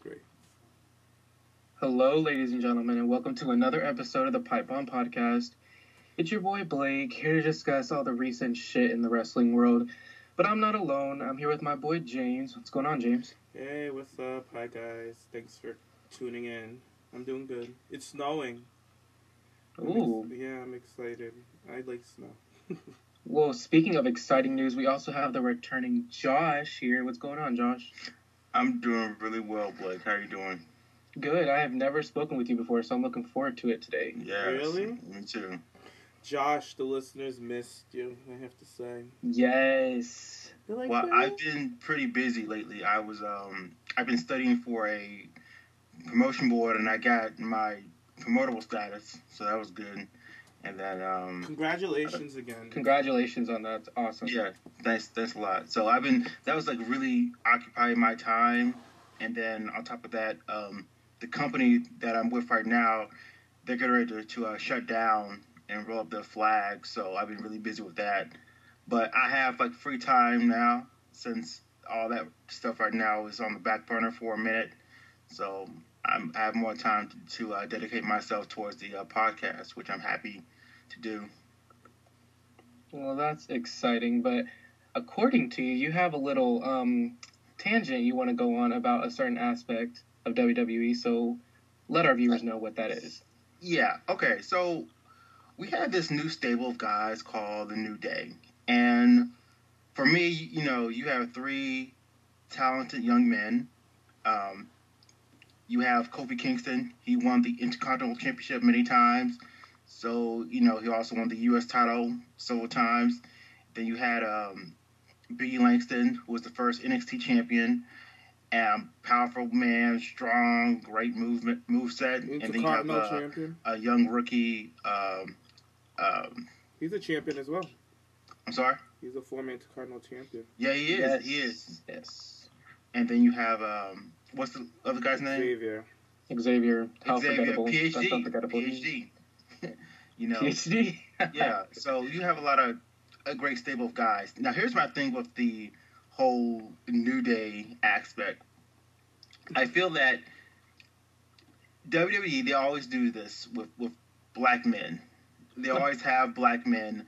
great. Hello, ladies and gentlemen, and welcome to another episode of the PipeBomb Podcast. It's your boy Blake, here to discuss all the recent shit in the wrestling world. But I'm not alone. I'm here with my boy James. What's going on, James? Hey, what's up? Hi, guys. Thanks for tuning in. I'm doing good. It's snowing. Ooh. I'm excited. I like snow. Well, speaking of exciting news, we also have the returning Josh here. What's going on, Josh? I'm doing really well, Blake. How are you doing? Good. I have never spoken with you before, so I'm looking forward to it today. Yes, really? Me too. Josh, the listeners missed you, I have to say. Yes. Like, well, I've been pretty busy lately. I've been studying for a promotion board, and I got my promotable status, so that was good. And then congratulations again. Congratulations on that. It's awesome. Yeah, thanks a lot. So that was like really occupying my time, and then on top of that, the company that I'm with right now, they're getting ready to shut down and roll up their flag. So I've been really busy with that. But I have like free time now since all that stuff right now is on the back burner for a minute. So I have more time to dedicate myself towards the podcast, which I'm happy to do. Well, that's exciting. But according to you, you have a little tangent you want to go on about a certain aspect of WWE. So let our viewers know what that is. Yeah. Okay. So we have this new stable of guys called the New Day. And for me, you have three talented young men. You have Kofi Kingston. He won the Intercontinental Championship many times. So, he also won the U.S. title several times. Then you had Biggie Langston, who was the first NXT champion. Powerful man, strong, great moveset. And then you have a young rookie. He's a champion as well. I'm sorry? He's a former Intercontinental champion. Yeah, he is. Yes. He is. Yes. And then you have, what's the other guy's name? Xavier. How Xavier, forgettable. PhD. That's unforgettable. PhD. PhD? Yeah, so you have a great stable of guys. Now, here's my thing with the whole New Day aspect. I feel that WWE, they always do this with black men. They always have black men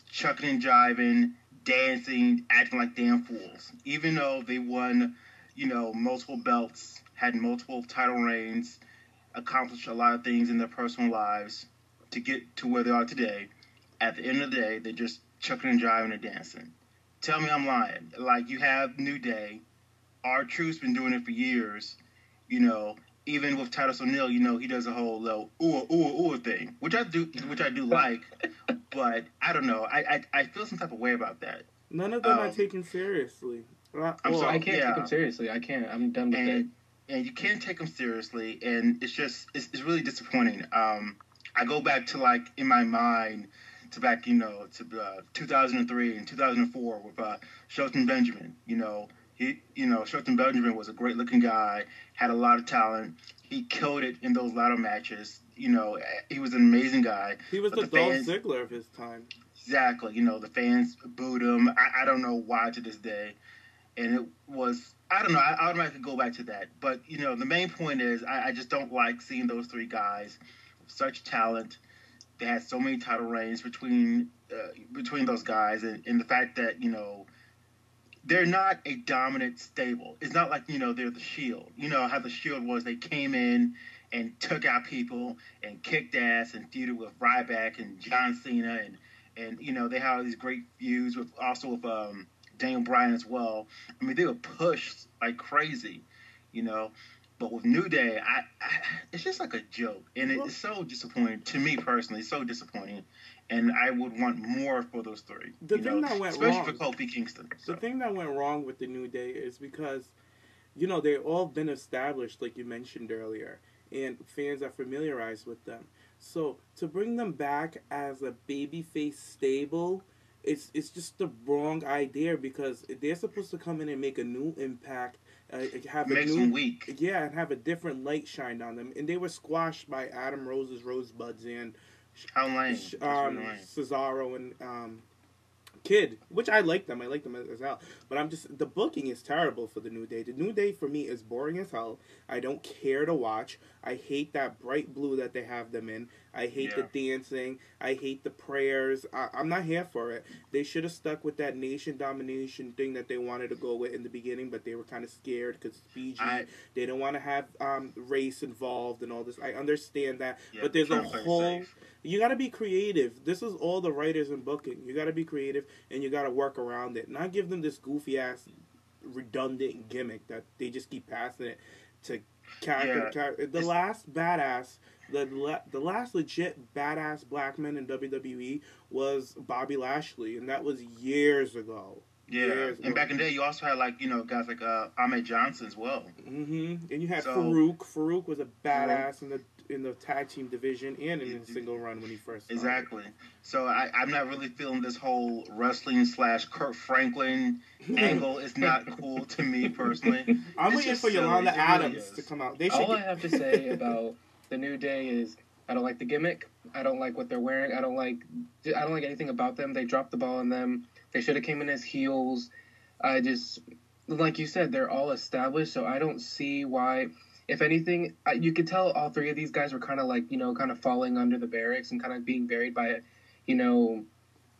chucking and jiving, dancing, acting like damn fools. Even though they won, multiple belts, had multiple title reigns, accomplished a lot of things in their personal lives to get to where they are today, at the end of the day, they're just chucking and jiving and dancing. Tell me I'm lying. Like, you have New Day. R-Truth's been doing it for years. Even with Titus O'Neil, he does a whole little ooh thing, which I do like, but I don't know. I feel some type of way about that. None of them are taken seriously. I'm sorry, I can't take them seriously. I can't. I'm done with it. And you can't take them seriously, and it's really disappointing. I go back to, like, in my mind, to 2003 and 2004 with Shelton Benjamin. Shelton Benjamin was a great-looking guy, had a lot of talent. He killed it in those ladder matches. He was an amazing guy. He was the Dolph Ziggler of his time. Exactly. The fans booed him. I don't know why to this day. And it was, I don't know, I automatically go back to that. But, the main point is I just don't like seeing those three guys with such talent. They had so many title reigns between those guys. And the fact that, they're not a dominant stable. It's not like, they're the Shield. How the Shield was, they came in and took out people and kicked ass and feuded with Ryback and John Cena. And they had all these great feuds with Daniel Bryan as well. I mean, they were pushed like crazy, But with New Day, it's just like a joke. And it's so disappointing to me personally, so disappointing. And I would want more for those three. The thing that went especially wrong, for Kofi Kingston. So. The thing that went wrong with the New Day is because, they've all been established, like you mentioned earlier, and fans are familiarized with them. So to bring them back as a babyface stable, it's just the wrong idea because they're supposed to come in and make a new impact. Makes them weak. Yeah, and have a different light shined on them. And they were squashed by Adam Rose's Rosebuds and How lame. Cesaro and kid, which I like them as hell. But the booking is terrible for the New Day. The New Day for me is boring as hell. I don't care to watch. I hate that bright blue that they have them in. I hate the dancing. I hate the prayers. I'm not here for it. They should have stuck with that nation domination thing that they wanted to go with in the beginning, but they were kind of scared because it's PG. They don't want to have race involved and all this. I understand that, but there's a whole. You got to be creative. This is all the writers and booking. You got to be creative, and you got to work around it. Not give them this goofy-ass, redundant gimmick that they just keep passing it to character. The last badass, the last legit badass black man in WWE was Bobby Lashley, and that was years ago. Yeah, and back in the day, you also had, like, guys like Ahmed Johnson as well. Mm-hmm. And you had Farouk. Farouk was a badass in the tag team division and in the single run when he first started. Exactly. So I'm not really feeling this whole wrestling / Kurt Franklin angle. It's not cool to me personally. I'm waiting for Yolanda Adams to come out. All I have to say about the New Day is I don't like the gimmick. I don't like what they're wearing. I don't like anything about them. They dropped the ball on them. They should have came in as heels. I just, like you said, they're all established, so I don't see why. If anything, you could tell all three of these guys were kind of like, kind of falling under the barracks and kind of being buried by,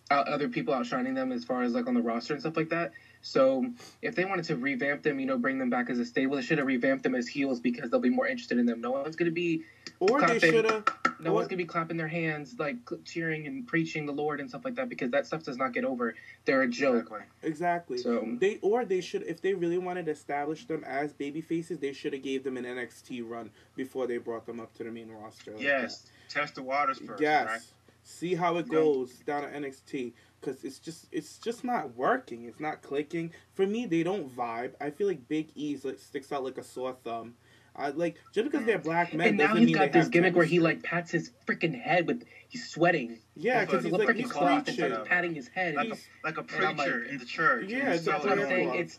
other people outshining them as far as like on the roster and stuff like that. So if they wanted to revamp them, bring them back as a stable, they should have revamped them as heels because they'll be more interested in them. No one's going to be No one's going to be clapping their hands, like cheering and preaching the Lord and stuff like that because that stuff does not get over. They're a joke. Exactly. So they should, if they really wanted to establish them as baby faces, they should have gave them an NXT run before they brought them up to the main roster. Yes. Test the waters first. Yes. Right? See how it goes down at NXT. Because it's just not working. It's not clicking. For me, they don't vibe. I feel like Big E sticks out like a sore thumb. Just because they're black men and now doesn't mean he's got this gimmick where he like pats his freaking head he's sweating. Yeah, because he's like he's patting his head. Like a preacher in the church. Yeah, that's what I'm saying.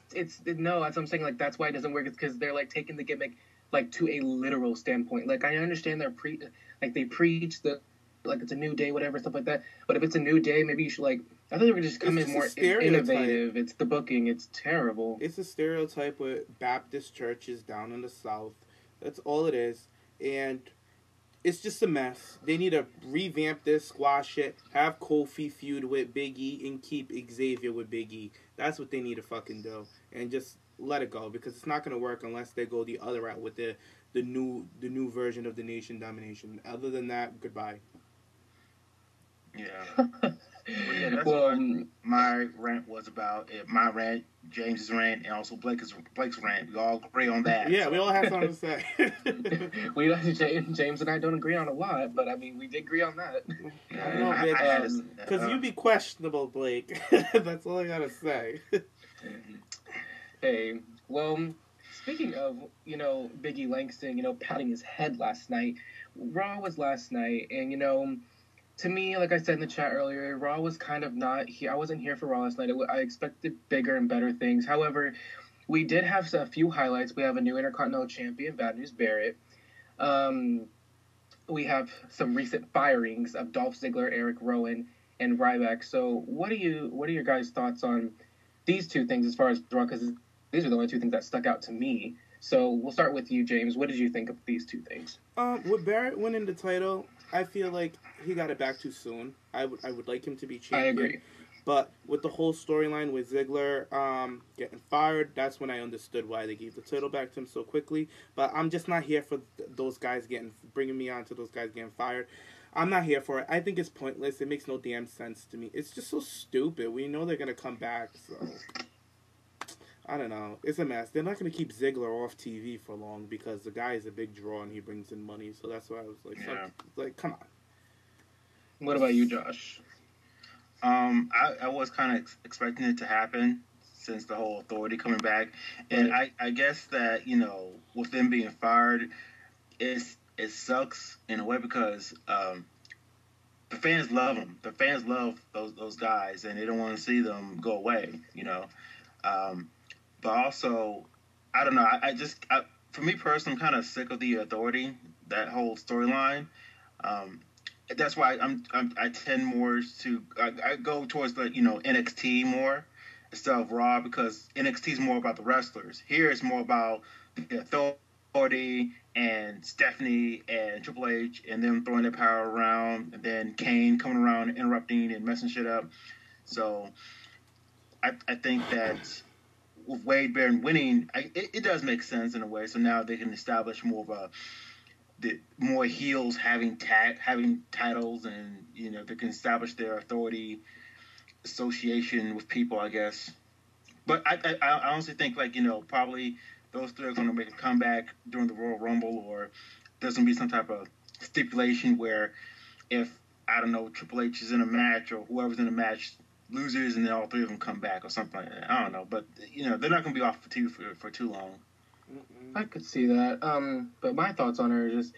No, that's what I'm saying. Like that's why it doesn't work. It's because they're like taking the gimmick like to a literal standpoint. Like I understand they preach the. Like it's a new day, whatever, stuff like that. But if it's a new day, maybe you should I thought they were just come in more innovative. It's the booking. It's terrible. It's a stereotype with Baptist churches down in the South. That's all it is. And it's just a mess. They need to revamp this, squash it, have Kofi feud with Big E, and keep Xavier with Big E. That's what they need to fucking do. And just let it go, because it's not going to work unless they go the other route with the new version of the Nation Domination. Other than that, goodbye. Yeah. That's what my rant was about. My rant, James's rant, and also Blake's rant. We all agree on that. Yeah, we all have something to say. James and I don't agree on a lot, but I mean, we did agree on that. Because you be questionable, Blake. That's all I gotta say. Hey, well, speaking of, Biggie Langston, patting his head last night, Raw was last night, and, to me, like I said in the chat earlier, Raw was kind of not here. I wasn't here for Raw last night. I expected bigger and better things. However, we did have a few highlights. We have a new Intercontinental Champion, Bad News Barrett. We have some recent firings of Dolph Ziggler, Eric Rowan, and Ryback. So what are your guys' thoughts on these two things as far as Raw? Because these are the only two things that stuck out to me. So we'll start with you, James. What did you think of these two things? With Barrett winning the title, I feel like he got it back too soon. I would like him to be champion. I agree. But with the whole storyline with Ziggler getting fired, that's when I understood why they gave the title back to him so quickly. But I'm just not here for those guys bringing me on to those guys getting fired. I'm not here for it. I think it's pointless. It makes no damn sense to me. It's just so stupid. We know they're going to come back, so I don't know. It's a mess. They're not going to keep Ziggler off TV for long because the guy is a big draw and he brings in money. So that's why I was like, come on. What about you, Josh? I was kind of expecting it to happen since the whole Authority coming back. And I guess that, with them being fired, it sucks in a way because the fans love them. The fans love those guys, and they don't want to see them go away, But also, I don't know. For me personally, I'm kind of sick of the Authority, that whole storyline. that's why I tend more to I go towards the NXT more instead of Raw, because NXT is more about the wrestlers. Here it's more about the Authority and Stephanie and Triple H and them throwing their power around, and then Kane coming around interrupting and messing shit up. So I think that with Wade Barrett winning, it does make sense in a way. So now they can establish more of more heels having titles, and they can establish their authority association with people, I guess. But I honestly think probably those three are going to make a comeback during the Royal Rumble, or there's going to be some type of stipulation where if I don't know Triple H is in a match or whoever's in a match loses, and then all three of them come back or something like that. I don't know, but they're not going to be off for too long. I could see that. But my thoughts on her are just,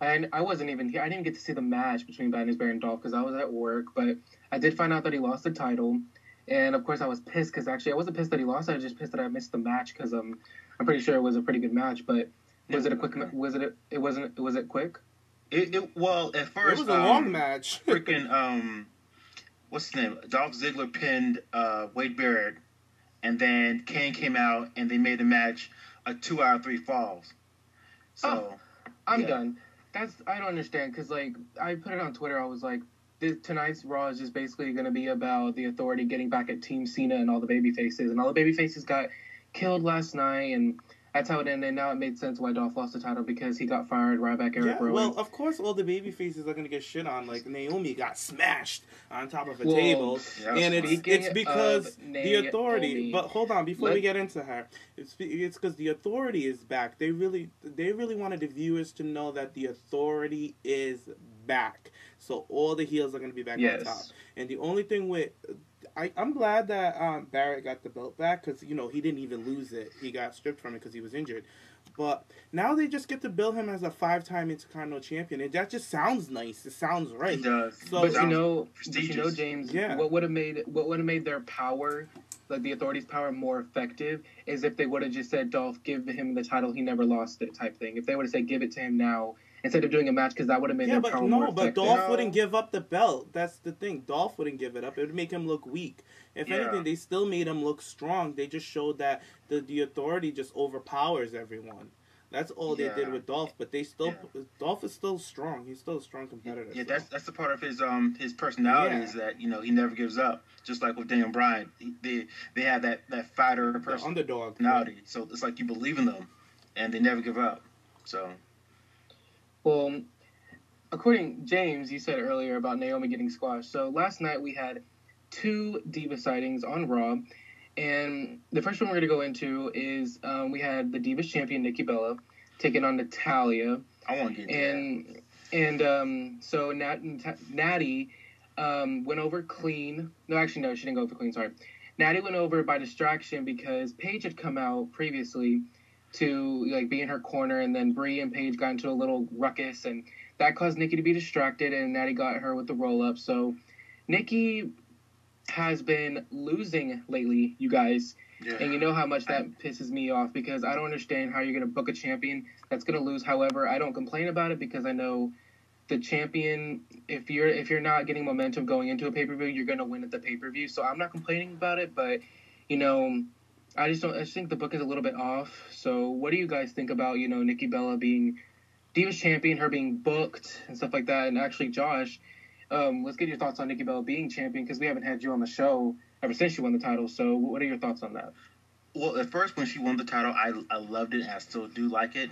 I wasn't even here. I didn't even get to see the match between Bad Bear and Dolph because I was at work. But I did find out that he lost the title, and of course I was pissed because actually I wasn't pissed that he lost. I was just pissed that I missed the match because I'm pretty sure it was a pretty good match. But was it a quick? Was it quick? Well, at first it was a long match. Freaking what's his name? Dolph Ziggler pinned Wade Barrett, and then Kane came out and they made the match a 2 out of 3 falls. So I'm done. I don't understand because I put it on Twitter. I was like, tonight's Raw is just basically going to be about the Authority getting back at Team Cena and all the babyfaces, and all the babyfaces got killed last night, and that's how it ended. Now it made sense why Dolph lost the title because he got fired right back Eric Rowan. Well, of course, all the baby faces are going to get shit on. Like, Naomi got smashed on top of a table. Yeah, and it's because the Authority... But hold on, before we get into her. It's because the Authority is back. They really wanted the viewers to know that the Authority is back. So all the heels are going to be back on top. And the only thing with... I'm glad that Barrett got the belt back because, he didn't even lose it. He got stripped from it because he was injured. But now they just get to bill him as a 5-time Intercontinental Champion. And that just sounds nice. It sounds right. It does. So, but James, what would have made their power, like the Authority's power, more effective is if they would have just said, Dolph, give him the title, he never lost it type thing. If they would have said, give it to him now, instead of doing a match, because that would have made their power more effective. But Dolph wouldn't give up the belt. That's the thing. Dolph wouldn't give it up. It would make him look weak. If anything, they still made him look strong. They just showed that the Authority just overpowers everyone. That's all they did with Dolph. But Dolph is still strong. He's still a strong competitor. Yeah, so. That's the part of his personality is that he never gives up. Just like with Daniel Bryan, they have that fighter underdog personality. So it's like you believe in them, and they never give up. So. Well, according James, you said earlier about Naomi getting squashed. So last night we had 2 Diva sightings on Raw, and the first one we're going to go into is we had the Divas champion Nikki Bella taking on Natalya. I want to get to that. And so Natty went over clean. No, actually, no, she didn't go over clean. Sorry, Natty went over by distraction because Paige had come out previously to be in her corner, and then Brie and Paige got into a little ruckus, and that caused Nikki to be distracted, and Natty got her with the roll-up. So Nikki has been losing lately, you guys, and you know how much that pisses me off because I don't understand how you're going to book a champion that's going to lose. However, I don't complain about it because I know the champion, if you're not getting momentum going into a pay-per-view, you're going to win at the pay-per-view. So I'm not complaining about it, but I just think the book is a little bit off. So what do you guys think about, Nikki Bella being Divas champion, her being booked and stuff like that? And actually, Josh, let's get your thoughts on Nikki Bella being champion because we haven't had you on the show ever since she won the title. So what are your thoughts on that? Well, at first when she won the title, I loved it and I still do like it.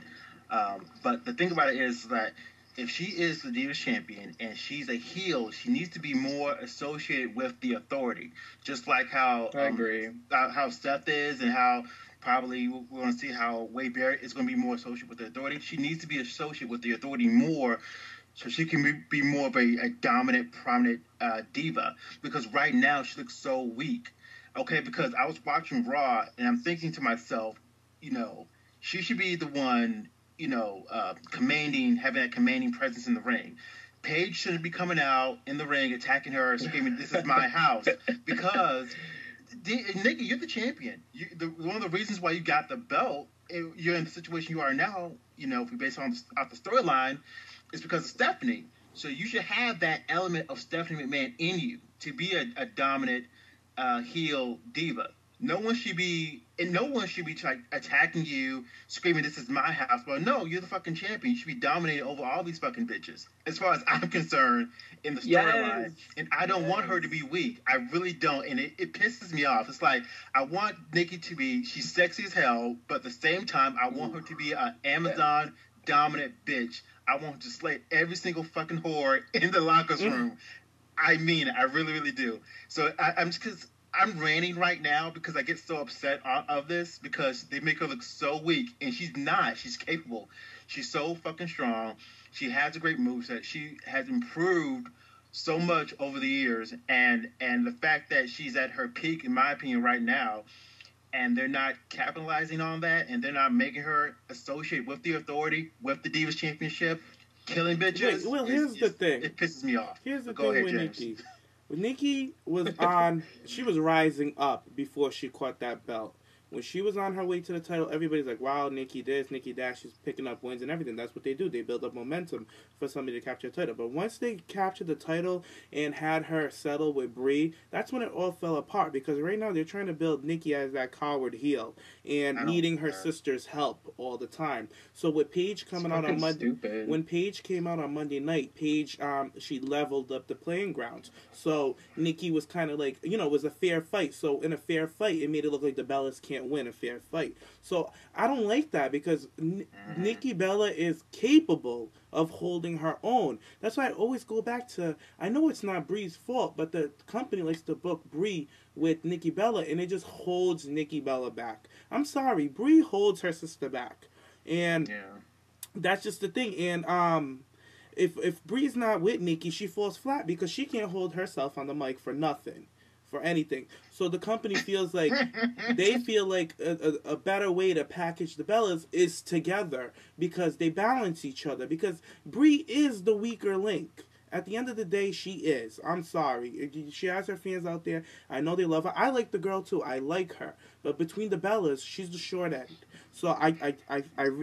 But the thing about it is that if she is the Divas champion and she's a heel, she needs to be more associated with the Authority. Just like how I agree. How Seth is, and how probably we're going to see how Wade Barrett is going to be more associated with the Authority. She needs to be associated with the Authority more, so she can be more of a dominant, prominent diva. Because right now she looks so weak. Okay, because I was watching Raw and I'm thinking to myself, she should be the one. Having that commanding presence in the ring. Paige shouldn't be coming out in the ring, attacking her, screaming, "This is my house," because Nikki, you're the champion. One of the reasons why you got the belt, you're in the situation you are now. If we base on off the storyline, is because of Stephanie. So you should have that element of Stephanie McMahon in you to be a dominant heel diva. No one should be attacking you, screaming, "This is my house." Well, no, you're the fucking champion. You should be dominating over all these fucking bitches, as far as I'm concerned, in the storyline. Yes. And I don't want her to be weak. I really don't. And it pisses me off. It's like, I want Nikki to be, she's sexy as hell, but at the same time, I want her to be an Amazon dominant bitch. I want her to slay every single fucking whore in the locker room. I mean it. I really, really do. So I'm just, because I'm ranting right now because I get so upset of this, because they make her look so weak, and she's not. She's capable. She's so fucking strong. She has a great moveset. She has improved so much over the years, and the fact that she's at her peak, in my opinion, right now, and they're not capitalizing on that, and they're not making her associate with the Authority, with the Divas Championship, killing bitches. Well, here's the thing. It pisses me off. Here's the Go thing ahead, with James. Nikki. When Nikki was on, she was rising up before she caught that belt. When she was on her way to the title, everybody's like, wow, Nikki this, Nikki that. She's picking up wins and everything. That's what they do. They build up momentum for somebody to capture the title. But once they captured the title and had her settle with Brie, that's when it all fell apart. Because right now they're trying to build Nikki as that coward heel and needing her sister's help all the time. So with Paige coming out on Monday, when Paige came out on Monday night, Paige, she leveled up the playing grounds. So Nikki was kind of like, it was a fair fight. So in a fair fight, it made it look like the Bellas can't win a fair fight. So I don't like that, because Nikki Bella is capable of holding her own. That's why I always go back to, I know it's not Brie's fault, but the company likes to book Brie with Nikki Bella, and it just holds Nikki Bella back. I'm sorry, Brie holds her sister back, and that's just the thing. And if Brie's not with Nikki, she falls flat because she can't hold herself on the mic for nothing, for anything. So the company feels like, they feel like a better way to package the Bellas is together, because they balance each other, because Brie is the weaker link. At the end of the day, she is. I'm sorry. She has her fans out there. I know they love her. I like the girl too. I like her. But between the Bellas, she's the short end. So I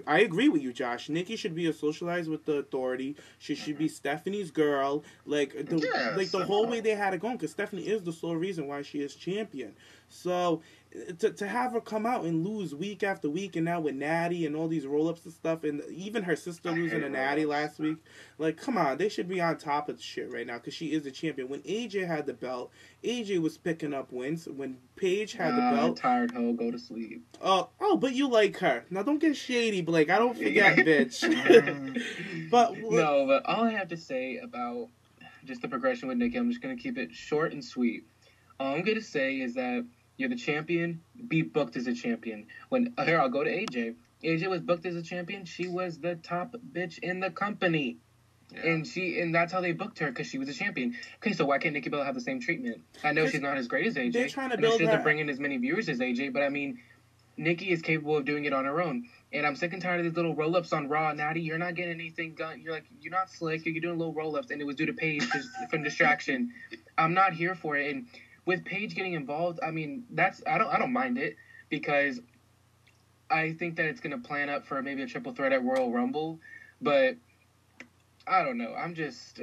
agree with you, Josh. Nikki should be socialized with the Authority. She should be Stephanie's girl. The whole way they had it going, because Stephanie is the sole reason why she is champion. So to have her come out and lose week after week, and now with Natty and all these roll-ups and stuff, and even her sister losing to Natty last week, come on, they should be on top of the shit right now, because she is a champion. When AJ had the belt, AJ was picking up wins. When Paige had the belt, tired hoe, go to sleep. Oh, but you like her. Now don't get shady, Blake. I don't forget, bitch. But all I have to say about just the progression with Nikki, I'm just gonna keep it short and sweet. All I'm gonna say is that you're the champion. Be booked as a champion. I'll go to AJ. AJ was booked as a champion. She was the top bitch in the company. Yeah. And that's how they booked her, because she was a champion. Okay, so why can't Nikki Bella have the same treatment? I know she's not as great as AJ. They're trying to build she doesn't bring in as many viewers as AJ, but I mean, Nikki is capable of doing it on her own. And I'm sick and tired of these little roll-ups on Raw. Natty, you're not getting anything done. You're not slick. You're doing little roll-ups, and it was due to Paige from distraction. I'm not here for it. And with Paige getting involved, I mean, I don't mind it, because I think that it's going to plan up for maybe a triple threat at Royal Rumble, but I don't know. I just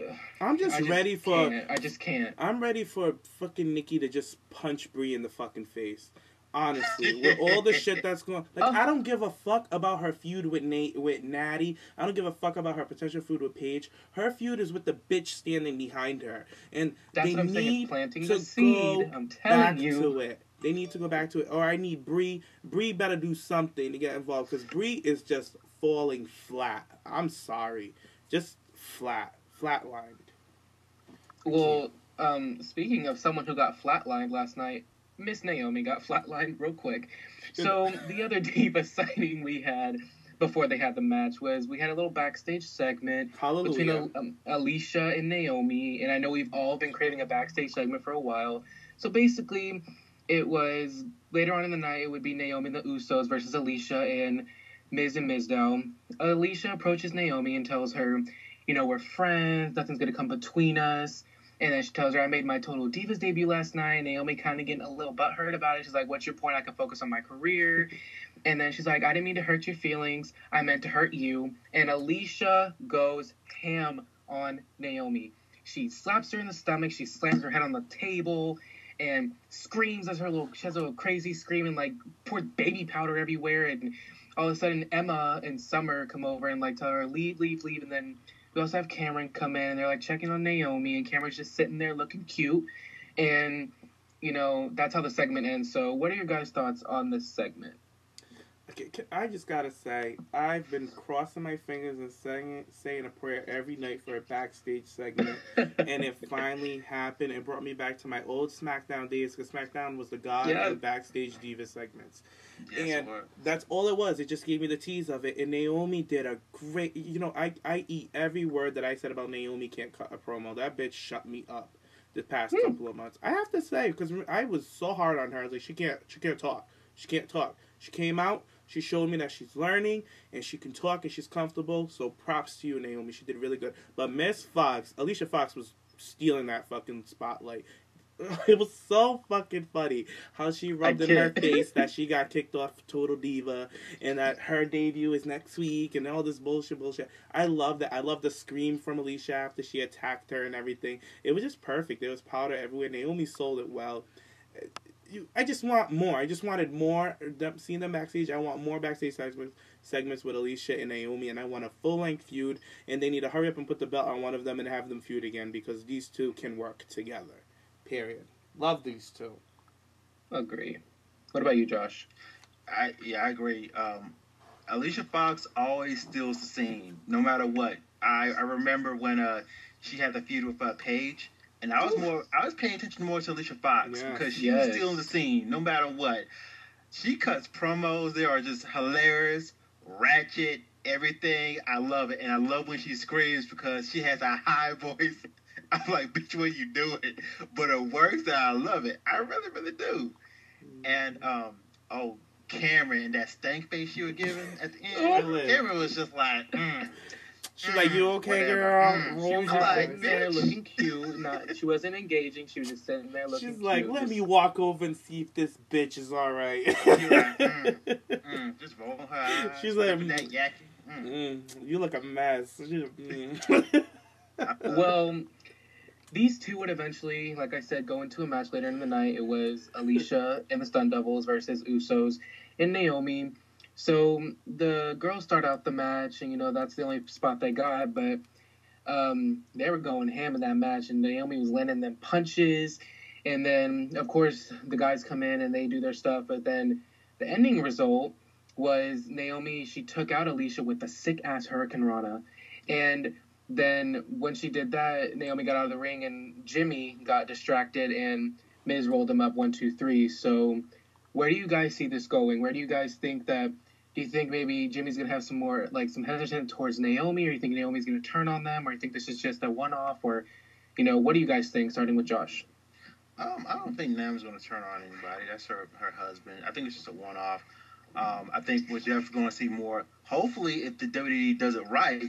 can't. I'm ready for fucking Nikki to just punch Brie in the fucking face. Honestly, with all the shit that's going, I don't give a fuck about her feud with Natty. I don't give a fuck about her potential feud with Paige. Her feud is with the bitch standing behind her, and that's they what I'm need saying, planting to the seed. I'm telling you. To it. They need to go back to it, or I need Brie. Brie better do something to get involved, because Brie is just falling flat. I'm sorry, just flatlined. Well, speaking of someone who got flatlined last night, Miss Naomi got flatlined real quick. So the other diva sighting we had before they had the match was, we had a little backstage segment between Alicia and Naomi, and I know we've all been craving a backstage segment for a while. So basically, it was later on in the night, it would be Naomi and the Usos versus Alicia and Miz and Mizdow. Alicia approaches Naomi and tells her, we're friends, nothing's going to come between us. And then she tells her, I made my Total Divas debut last night. Naomi kind of getting a little butthurt about it. She's like, what's your point? I can focus on my career. And then she's like, I didn't mean to hurt your feelings. I meant to hurt you. And Alicia goes ham on Naomi. She slaps her in the stomach. She slams her head on the table and screams as she has a little crazy scream and, like, pours baby powder everywhere. And all of a sudden, Emma and Summer come over and, like, tell her, leave. And then we also have Cameron come in and they're, like, checking on Naomi. And Cameron's just sitting there looking cute. And, you know, that's how the segment ends. So what are your guys' thoughts on this segment? Okay, I just gotta say, I've been crossing my fingers and saying a prayer every night for a backstage segment, and it finally happened. It brought me back to my old SmackDown days, because SmackDown was the god of backstage diva segments. Yes, and that's all it was. It just gave me the tease of it, and Naomi did a great, you know, I eat every word that I said about Naomi can't cut a promo. That bitch shut me up the past couple of months. I have to say, because I was so hard on her. I was like, she can't talk. She can't talk. She came out. She showed me that she's learning and she can talk and she's comfortable. So props to you, Naomi. She did really good. But Miss Fox, Alicia Fox, was stealing that fucking spotlight. It was so fucking funny how she rubbed in her face that she got kicked off Total Diva and that her debut is next week and all this bullshit. I love that. I love the scream from Alicia after she attacked her and everything. It was just perfect. There was powder everywhere. Naomi sold it well. I just want more. I just wanted more. Seeing them backstage, I want more backstage segments with Alicia and Naomi, and I want a full-length feud, and they need to hurry up and put the belt on one of them and have them feud again, because these two can work together. Period. Love these two. Agree. What about you, Josh? I agree. Alicia Fox always steals the scene, no matter what. I remember when she had the feud with Paige. And I was paying attention more to Alicia Fox because she was still in the scene, no matter what. She cuts promos. They are just hilarious, ratchet, everything. I love it. And I love when she screams because she has a high voice. I'm like, bitch, what are you doing? But it works and I love it. I really, really do. And, Cameron, that stank face she was giving at the end. Cameron was just like, She's like, you okay, whatever. girl? She was just sitting there looking cute. She wasn't engaging. She was just sitting there looking cute. She's like, let me walk over and see if this bitch is all right. She's like, just roll her eyes. She's like, that you look a mess. Well, these two would eventually, like I said, go into a match later in the night. It was Alicia and the Stun Devils versus Usos and Naomi. So the girls start out the match, and, you know, that's the only spot they got, but they were going ham in that match, and Naomi was landing them punches, and then, of course, the guys come in and they do their stuff, but then the ending result was Naomi, she took out Alicia with a sick-ass Hurricane Rana, and then when she did that, Naomi got out of the ring, and Jimmy got distracted, and Miz rolled him up 1, 2, 3, so where do you guys see this going? Where do you guys think that... Do you think maybe Jimmy's going to have some more, like, some hesitation towards Naomi, or you think Naomi's going to turn on them, or you think this is just a one-off, or, you know, what do you guys think, starting with Josh? I don't think Naomi's going to turn on anybody. That's her husband. I think it's just a one-off. I think we're definitely going to see more. Hopefully, if the WWE does it right,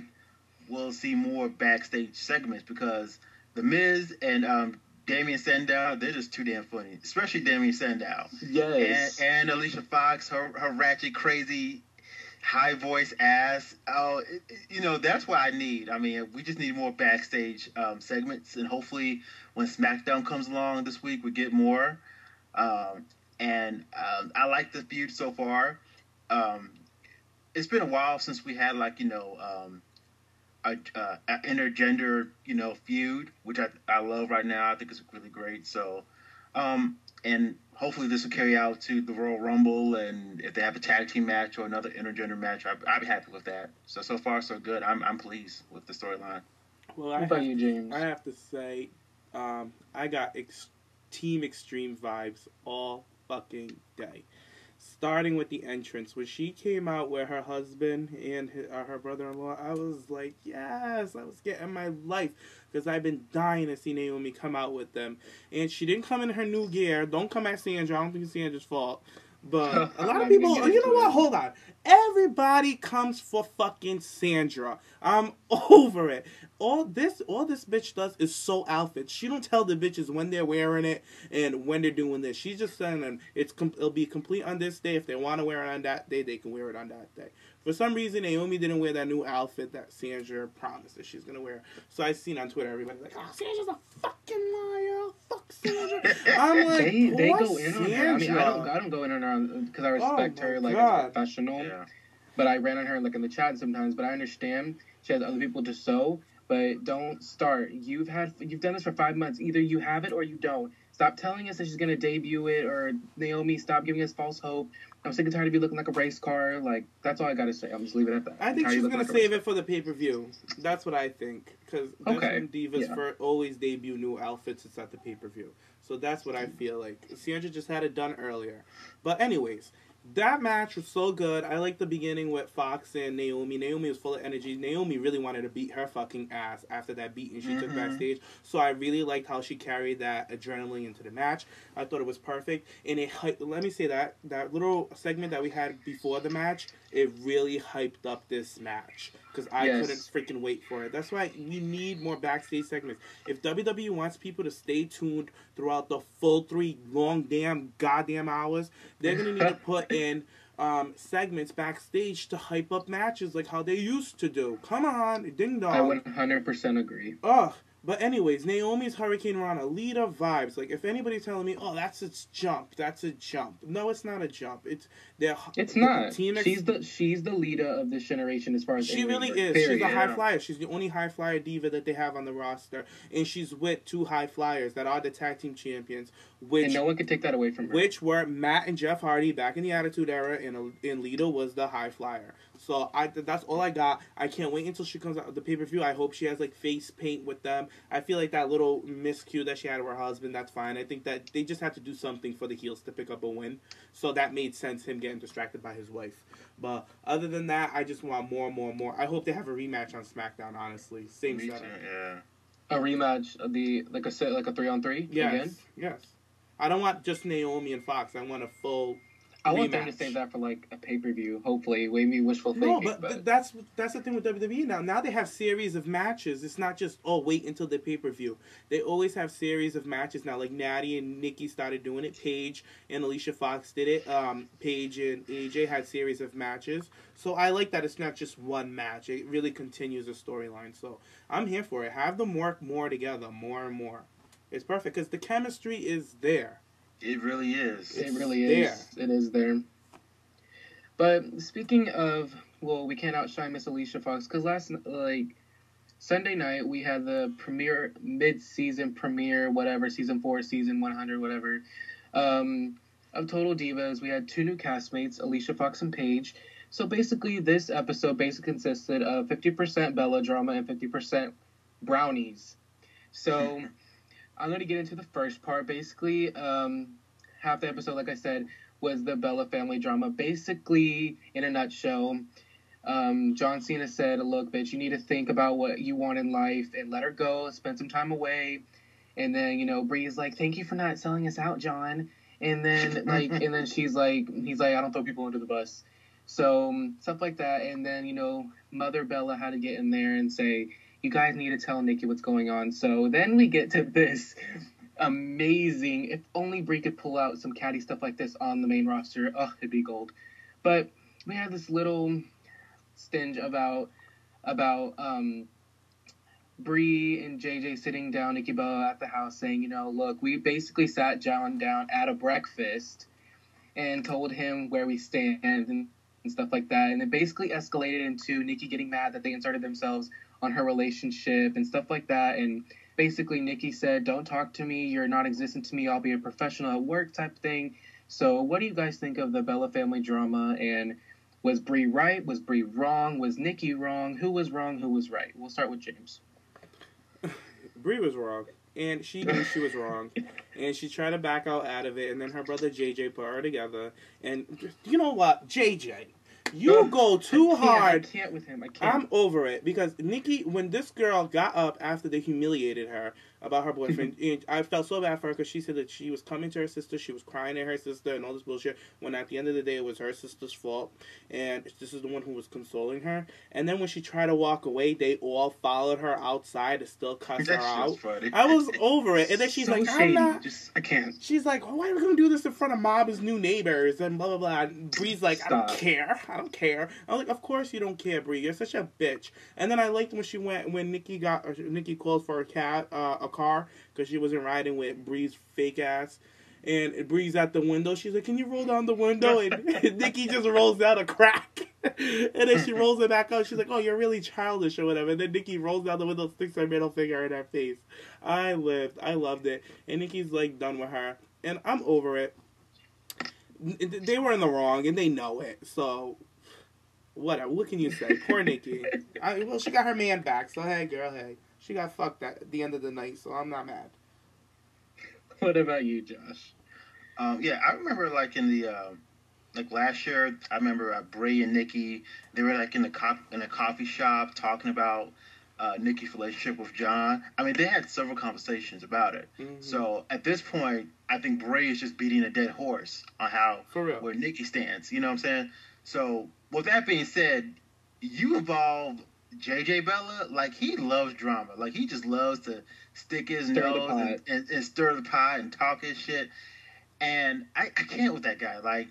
we'll see more backstage segments, because The Miz and Damien Sandow, they're just too damn funny, especially Damien Sandow. Yes. And Alicia Fox, her ratchet, crazy, high voice ass. Oh, you know, that's what I need. I mean, we just need more backstage segments, and hopefully when SmackDown comes along this week, we get more. I like the feud so far. It's been a while since we had, like, you know, an intergender, you know, feud, which I love right now. I think it's really great. So, and hopefully this will carry out to the Royal Rumble, and if they have a tag team match or another intergender match, I'd be happy with that. So far so good. I'm pleased with the storyline. Well, what about you, James? I have to say, I got Team Extreme vibes all fucking day. Starting with the entrance, when she came out with her husband and her brother-in-law, I was like, yes, I was getting my life, because I've been dying to see Naomi come out with them. And she didn't come in her new gear. Don't come at Sandra. I don't think it's Sandra's fault. But a lot of people, you know what? Hold on. Everybody comes for fucking Sandra. I'm over it. All this bitch does is sew outfits. She don't tell the bitches when they're wearing it and when they're doing this. She's just saying them it'll be complete on this day. If they want to wear it on that day, they can wear it on that day. For some reason, Naomi didn't wear that new outfit that Sandra promised that she's gonna wear. So I seen on Twitter everybody's like, "Oh, Sandra's a fucking liar. Fuck Sandra." I'm like, they go in on her. I mean, I don't go in on her because I respect her like as a professional. Yeah. But I ran on her like in the chat sometimes. But I understand she has other people to sew. But don't start. You've done this for 5 months. Either you have it or you don't. Stop telling us that she's gonna debut it, or Naomi, stop giving us false hope. I'm sick and tired of you looking like a race car. Like, that's all I gotta say. I'm just leaving it at that. I think she's gonna save it for the pay-per-view. That's what I think. Because that's when Divas always debut new outfits. It's at the pay-per-view. So that's what I feel like. Sandra just had it done earlier. But anyways, that match was so good. I liked the beginning with Fox and Naomi. Naomi was full of energy. Naomi really wanted to beat her fucking ass after that beating she took backstage. So I really liked how she carried that adrenaline into the match. I thought it was perfect. And let me say that little segment that we had before the match, it really hyped up this match. Because I couldn't freaking wait for it. That's why we need more backstage segments. If WWE wants people to stay tuned throughout the full 3 long goddamn hours, they're going to need to put in segments backstage to hype up matches like how they used to do. Come on, ding dong. I 100% agree. Ugh. But anyways, Naomi's Hurricane Rana, Lita vibes. Like, if anybody's telling me, oh, that's a jump. No, it's not a jump. It's not. She's the Lita of this generation as far as she really is. Period. She's a high flyer. She's the only high flyer diva that they have on the roster, and she's with 2 high flyers that are the tag team champions. And no one can take that away from her. Which were Matt and Jeff Hardy back in the Attitude Era, and Lita was the high flyer. So that's all I got. I can't wait until she comes out of the pay-per-view. I hope she has like face paint with them. I feel like that little miscue that she had with her husband, that's fine. I think that they just have to do something for the heels to pick up a win. So that made sense, him getting distracted by his wife. But other than that, I just want more. I hope they have a rematch on SmackDown, honestly. Same setup. Yeah. A rematch of like a 3-on-3 again? Yes. I don't want just Naomi and Fox. I want a full I want them to save that for like a pay-per-view, hopefully. Maybe wishful thinking. No, but that's the thing with WWE now. Now they have series of matches. It's not just, wait until the pay-per-view. They always have series of matches now. Like Natty and Nikki started doing it. Paige and Alicia Fox did it. Paige and AJ had series of matches. So I like that it's not just one match. It really continues the storyline. So I'm here for it. Have them work more together, more and more. It's perfect because the chemistry is there. It really is. It really is. It is there. But speaking of, we can't outshine Miss Alicia Fox because Sunday night we had the mid-season premiere, whatever, season 4, season 100, whatever, of Total Divas. We had 2 new castmates, Alicia Fox and Paige. So basically, this episode consisted of 50% Bella drama and 50% brownies. So I'm going to get into the first part. Basically, half the episode, like I said, was the Bella family drama. Basically, in a nutshell, John Cena said, look, bitch, you need to think about what you want in life and let her go, spend some time away. And then, Bree's like, thank you for not selling us out, John. And then, and then he's like, I don't throw people under the bus. So, stuff like that. And then, Mother Bella had to get in there and say, you guys need to tell Nikki what's going on. So then we get to this amazing, if only Brie could pull out some catty stuff like this on the main roster, it'd be gold. But we had this little stinge about Brie and JJ sitting down, Nikki Bella at the house saying, look, we basically sat John down at a breakfast and told him where we stand and stuff like that. And it basically escalated into Nikki getting mad that they inserted themselves on her relationship and stuff like that. And basically Nikki said, don't talk to me. You're not existent to me. I'll be a professional at work type thing. So what do you guys think of the Bella family drama? And was Brie right? Was Brie wrong? Was Nikki wrong? Who was wrong? Who was right? We'll start with James. Brie was wrong. And she knew she was wrong. And she tried to back out of it. And then her brother JJ put her together. And you know what? JJ. You go too hard. I can't with him. I can't. I'm over it. Because Nikki, when this girl got up after they humiliated her, about her boyfriend. And I felt so bad for her because she said that she was coming to her sister, she was crying at her sister and all this bullshit, when at the end of the day it was her sister's fault, and this is the one who was consoling her. And then when she tried to walk away, they all followed her outside to still cuss her out. Funny. I was over it. And then she's so like, shady. I'm not... I can't. She's like, oh, why are we going to do this in front of Mom's new neighbors and blah, blah, blah. And Bree's like, I don't care. I don't care. I'm like, of course you don't care, Bree. You're such a bitch. And then I liked when Nikki called for a car because she wasn't riding with Bree's fake ass. And Bree's at the window. She's like, can you roll down the window? And Nikki just rolls down a crack. And then she rolls it back up. She's like, oh, you're really childish or whatever. And then Nikki rolls down the window, sticks her middle finger in her face. I loved it. And Nikki's like done with her. And I'm over it. They were in the wrong, and they know it. So, whatever. What can you say? Poor Nikki. Well, she got her man back. So, hey, girl, hey. She got fucked at the end of the night, so I'm not mad. What about you, Josh? Yeah, I remember like in the like last year. I remember Bray and Nikki. They were like in a coffee shop talking about Nikki's relationship with John. I mean, they had several conversations about it. Mm-hmm. So at this point, I think Bray is just beating a dead horse on where Nikki stands. You know what I'm saying? So with that being said, you involve JJ Bella. Like, he loves drama. Like, he just loves to stick his nose and stir the pot and talk his shit. And I can't with that guy. Like,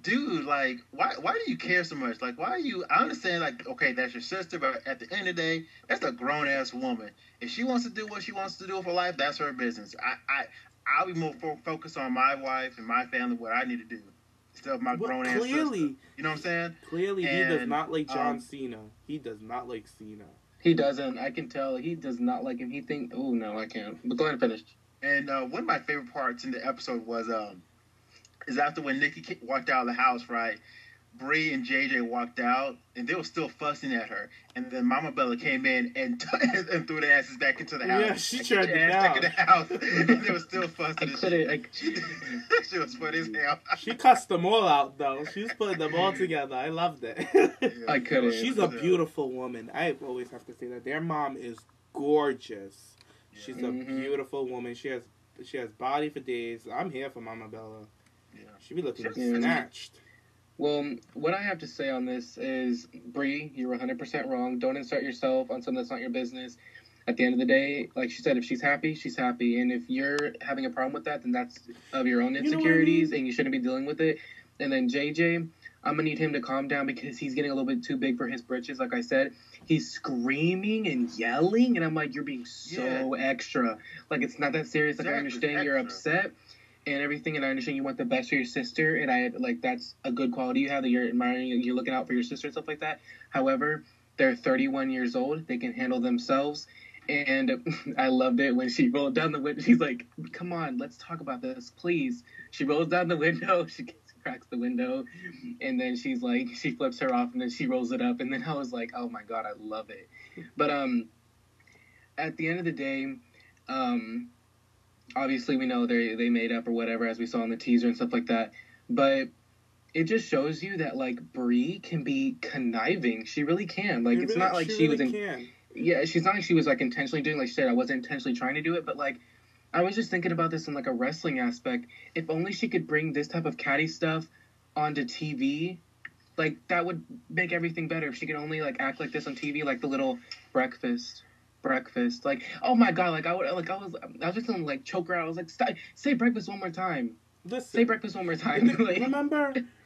dude, like, why do you care so much? Like, why are you... I understand, like, okay, that's your sister, but at the end of the day, that's a grown-ass woman. If she wants to do what she wants to do with her life, that's her business. I'll be more focused on my wife and my family, what I need to do, instead of my grown-ass sister. You know what I'm saying? Clearly, he does not like John Cena. He does not like Cena. He doesn't. I can tell. He does not like him. He thinks... Oh, no, I can't. But go ahead and finish. And one of my favorite parts in the episode was... is after when Nikki walked out of the house, right? Bree and JJ walked out, and they were still fussing at her. And then Mama Bella came in and threw their asses back into the house. Yeah, she tried to back in the house, and they were still fussing. She was funny as hell. She cussed them all out, though. She was putting them all together. I loved it. Yeah, I couldn't. She's a beautiful woman. I always have to say that. Their mom is gorgeous. Yeah. She's a beautiful woman. She has body for days. I'm here for Mama Bella. Yeah. She be looking snatched. Well, what I have to say on this is, Bree, you're 100% wrong. Don't insert yourself on something that's not your business. At the end of the day, like she said, if she's happy, she's happy. And if you're having a problem with that, then that's of your own insecurities, and you shouldn't be dealing with it. And then JJ, I'm going to need him to calm down because he's getting a little bit too big for his britches. Like I said, he's screaming and yelling, and I'm like, you're being so extra. Like, it's not that serious. Like, I understand you're upset and everything, and I understand you want the best for your sister, and that's a good quality you have, that you're admiring, you're looking out for your sister and stuff like that. However, they're 31 years old, they can handle themselves, and I loved it when she rolled down the window. She's like, come on, let's talk about this, please. She rolls down the window, she cracks the window, and then she's like, she flips her off, and then she rolls it up, and then I was like, oh my god, I love it. But at the end of the day, obviously, we know they made up or whatever, as we saw in the teaser and stuff like that. But it just shows you that, like, Bree can be conniving. She really can. Like, it's not like she was... Yeah, she's not like she was, like, intentionally doing... Like she said, I wasn't intentionally trying to do it. But, like, I was just thinking about this in, like, a wrestling aspect. If only she could bring this type of catty stuff onto TV, like, that would make everything better. If she could only, like, act like this on TV, like the little breakfast, like, oh my god, like, I was just gonna, like, choke her out. I was like, stop, say breakfast one more time. Listen, say breakfast one more time. Like,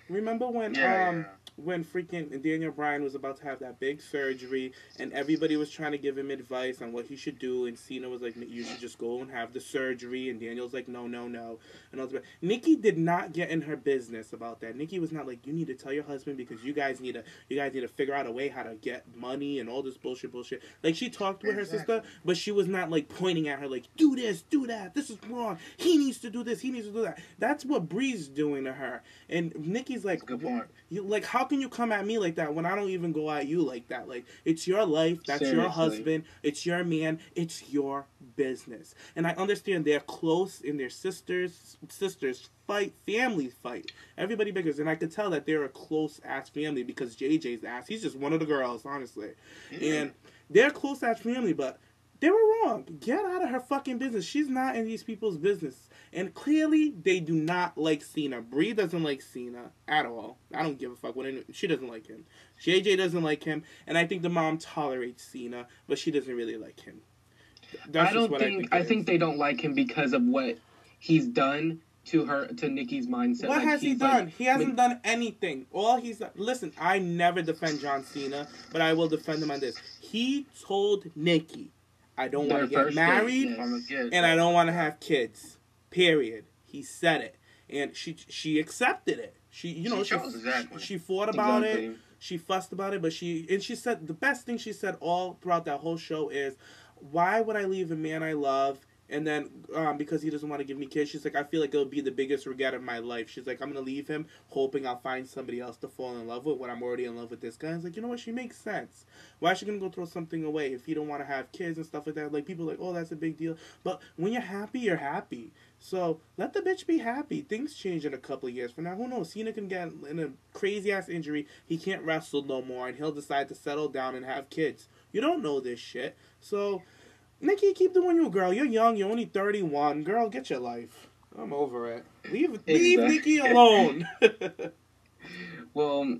remember when freaking Daniel Bryan was about to have that big surgery, and everybody was trying to give him advice on what he should do, and Cena was like, you should just go and have the surgery, and Daniel's like, no, and all that. Nikki did not get in her business about that. Nikki was not like, you need to tell your husband because you guys need to figure out a way how to get money and all this bullshit. Like, she talked with her sister, but she was not like pointing at her like, do this, do that, this is wrong, he needs to do this, he needs to do that. That's what Bree's doing to her, and Nikki's like, good point. Like, how can you come at me like that when I don't even go at you like that? Like, it's your life, that's Seriously. Your husband, it's your man, it's your business. And I understand they're close and their sisters fight, families fight. Everybody bickers, and I could tell that they're a close-ass family because JJ's ass, he's just one of the girls, honestly. Yeah. And they're a close-ass family, but They were wrong. Get out of her fucking business. She's not in these people's business. And clearly, they do not like Cena. Brie doesn't like Cena at all. I don't give a fuck. She doesn't like him. JJ doesn't like him. And I think the mom tolerates Cena, but she doesn't really like him. I think they don't like him because of what he's done to Nikki's mindset. What has he done? He hasn't done anything. All he's done... Listen, I never defend John Cena, but I will defend him on this. He told Nikki, I don't want to get married, and I don't want to have kids. Period. He said it, and she accepted it. She fought about it. She fussed about it, but she said the best thing she said all throughout that whole show is, "Why would I leave a man I love?" And then, because he doesn't want to give me kids, she's like, I feel like it'll be the biggest regret of my life. She's like, I'm going to leave him, hoping I'll find somebody else to fall in love with when I'm already in love with this guy. I was like, you know what? She makes sense. Why is she going to go throw something away if you don't want to have kids and stuff like that? Like, people are like, oh, that's a big deal. But when you're happy, you're happy. So, let the bitch be happy. Things change in a couple of years from now. Who knows? Cena can get in a crazy-ass injury. He can't wrestle no more, and he'll decide to settle down and have kids. You don't know this shit. So... Nikki, keep doing you, girl. You're young. You're only 31. Girl, get your life. I'm over it. Leave Nikki alone. Well,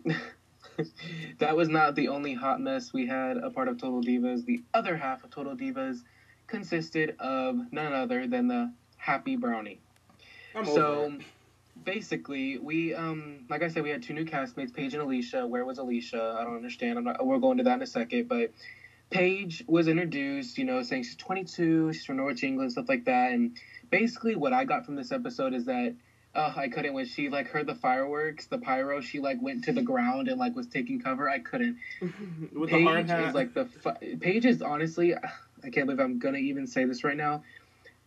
that was not the only hot mess we had a part of Total Divas. The other half of Total Divas consisted of none other than the Happy Brownie. Basically, we, like I said, we had two new castmates, Paige and Alicia. Where was Alicia? I don't understand. We'll go into that in a second, but... Paige was introduced, saying she's 22, she's from Norwich, England, stuff like that. And basically what I got from this episode is that, I couldn't, when she, heard the fireworks, the pyro, she, went to the ground and, was taking cover. I couldn't. With the hard hat. Paige is, honestly, I can't believe I'm going to even say this right now.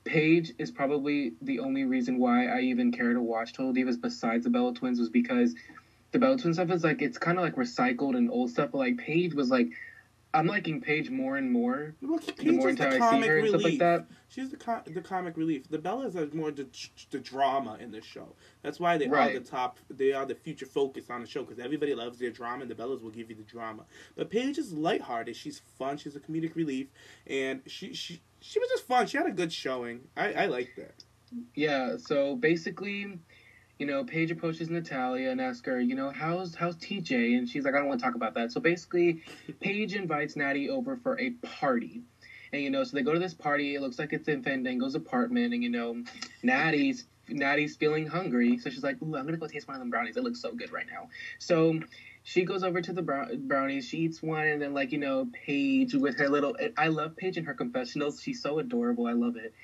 Paige is probably the only reason why I even care to watch Total Divas besides the Bella Twins was because the Bella Twins stuff is, it's kind of, recycled and old stuff. But, Paige was, I'm liking Paige more and more. Well, the more time I see her and stuff like that. She's the comic relief. The Bellas are more the drama in the show. That's why they are the top. They are the future focus on the show because everybody loves their drama, and the Bellas will give you the drama. But Paige is lighthearted. She's fun. She's a comedic relief, and she was just fun. She had a good showing. I liked that. Yeah. So basically. Paige approaches Natalya and asks her, how's TJ? And she's like, I don't want to talk about that. So basically, Paige invites Natty over for a party. And, so they go to this party. It looks like it's in Fandango's apartment. And, Natty's feeling hungry. So she's like, ooh, I'm going to go taste one of them brownies. It looks so good right now. So she goes over to the brownies. She eats one. And then, Paige with her little... I love Paige in her confessionals. She's so adorable. I love it.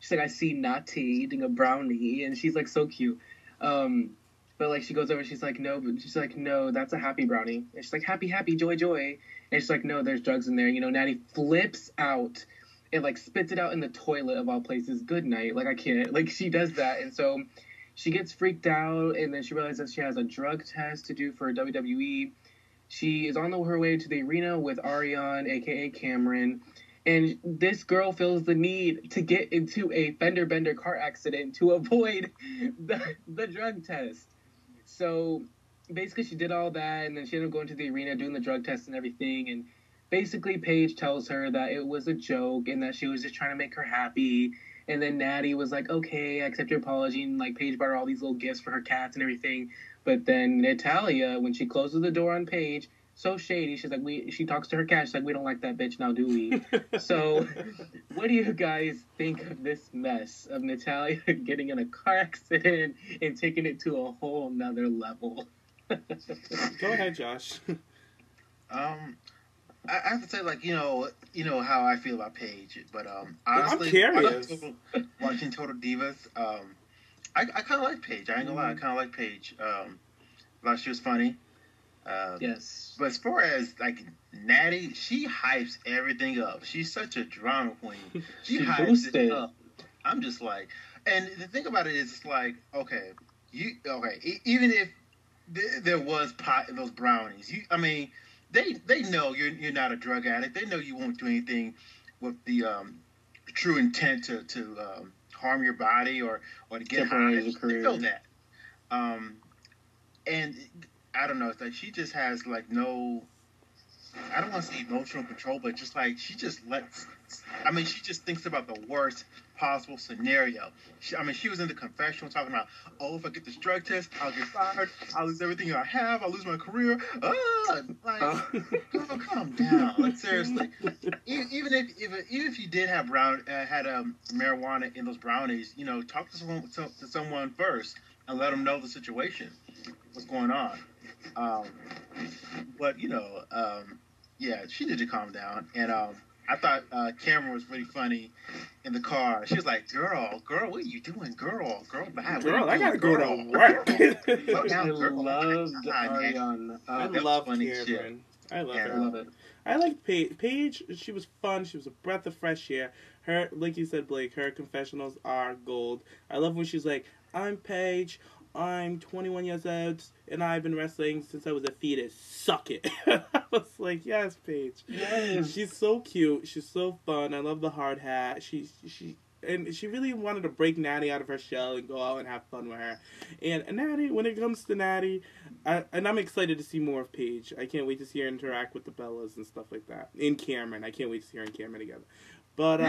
She's like, I see Natty eating a brownie, and she's, so cute. But, she goes over, she's like, no, that's a happy brownie. And she's like, happy, happy, joy, joy. And she's like, no, there's drugs in there. Natty flips out and, spits it out in the toilet of all places. Good night. I can't. She does that. And so she gets freaked out, and then she realizes she has a drug test to do for WWE. She is on her way to the arena with Ariane, a.k.a. Cameron. And this girl feels the need to get into a fender-bender car accident to avoid the drug test. So basically she did all that, and then she ended up going to the arena, doing the drug test and everything. And basically Paige tells her that it was a joke and that she was just trying to make her happy. And then Natty was like, okay, I accept your apology. And Paige brought her all these little gifts for her cats and everything. But then Natalya, when she closes the door on Paige, so shady. She's like, she talks to her cat. She's like, we don't like that bitch now, do we? So, what do you guys think of this mess of Natalya getting in a car accident and taking it to a whole nother level? Go ahead, Josh. I have to say, how I feel about Paige, but honestly, I'm curious. Watching Total Divas, I kind of like Paige. I ain't gonna lie, I kind of like Paige. Thought she was funny. Yes. But as far as Natty, she hypes everything up. She's such a drama queen. She hypes it up. I'm just and the thing about it is, it's okay, even if there was pot in those brownies, they know you're not a drug addict. They know you won't do anything with the true intent to harm your body or to get high. They know that. And I don't know. It's she just has no I don't want to say emotional control, but just like she just lets. I mean, she just thinks about the worst possible scenario. She was in the confessional talking about, oh, if I get this drug test, I'll get fired. I'll lose everything I have. I'll lose my career. Girl, calm down. Like seriously, even if you did have marijuana in those brownies, talk to someone first and let them know the situation, what's going on. But yeah, she need to calm down. And I thought Cameron was really funny in the car. She was like, girl, what are you doing? Girl, bad. Girl, I gotta go to work. I loved Ariana. I love Cameron. I love her. I love it. I liked Paige. She was fun. She was a breath of fresh air. Her, like you said, Blake, her confessionals are gold. I love when she's like, I'm Paige. I'm 21 years old, and I've been wrestling since I was a fetus. Suck it. I was like, yes, Paige. Yes. She's so cute. She's so fun. I love the hard hat. She really wanted to break Natty out of her shell and go out and have fun with her. And Natty, when it comes to Natty, I'm excited to see more of Paige. I can't wait to see her interact with the Bellas and stuff like that. And Cameron. I can't wait to see her and Cameron together. But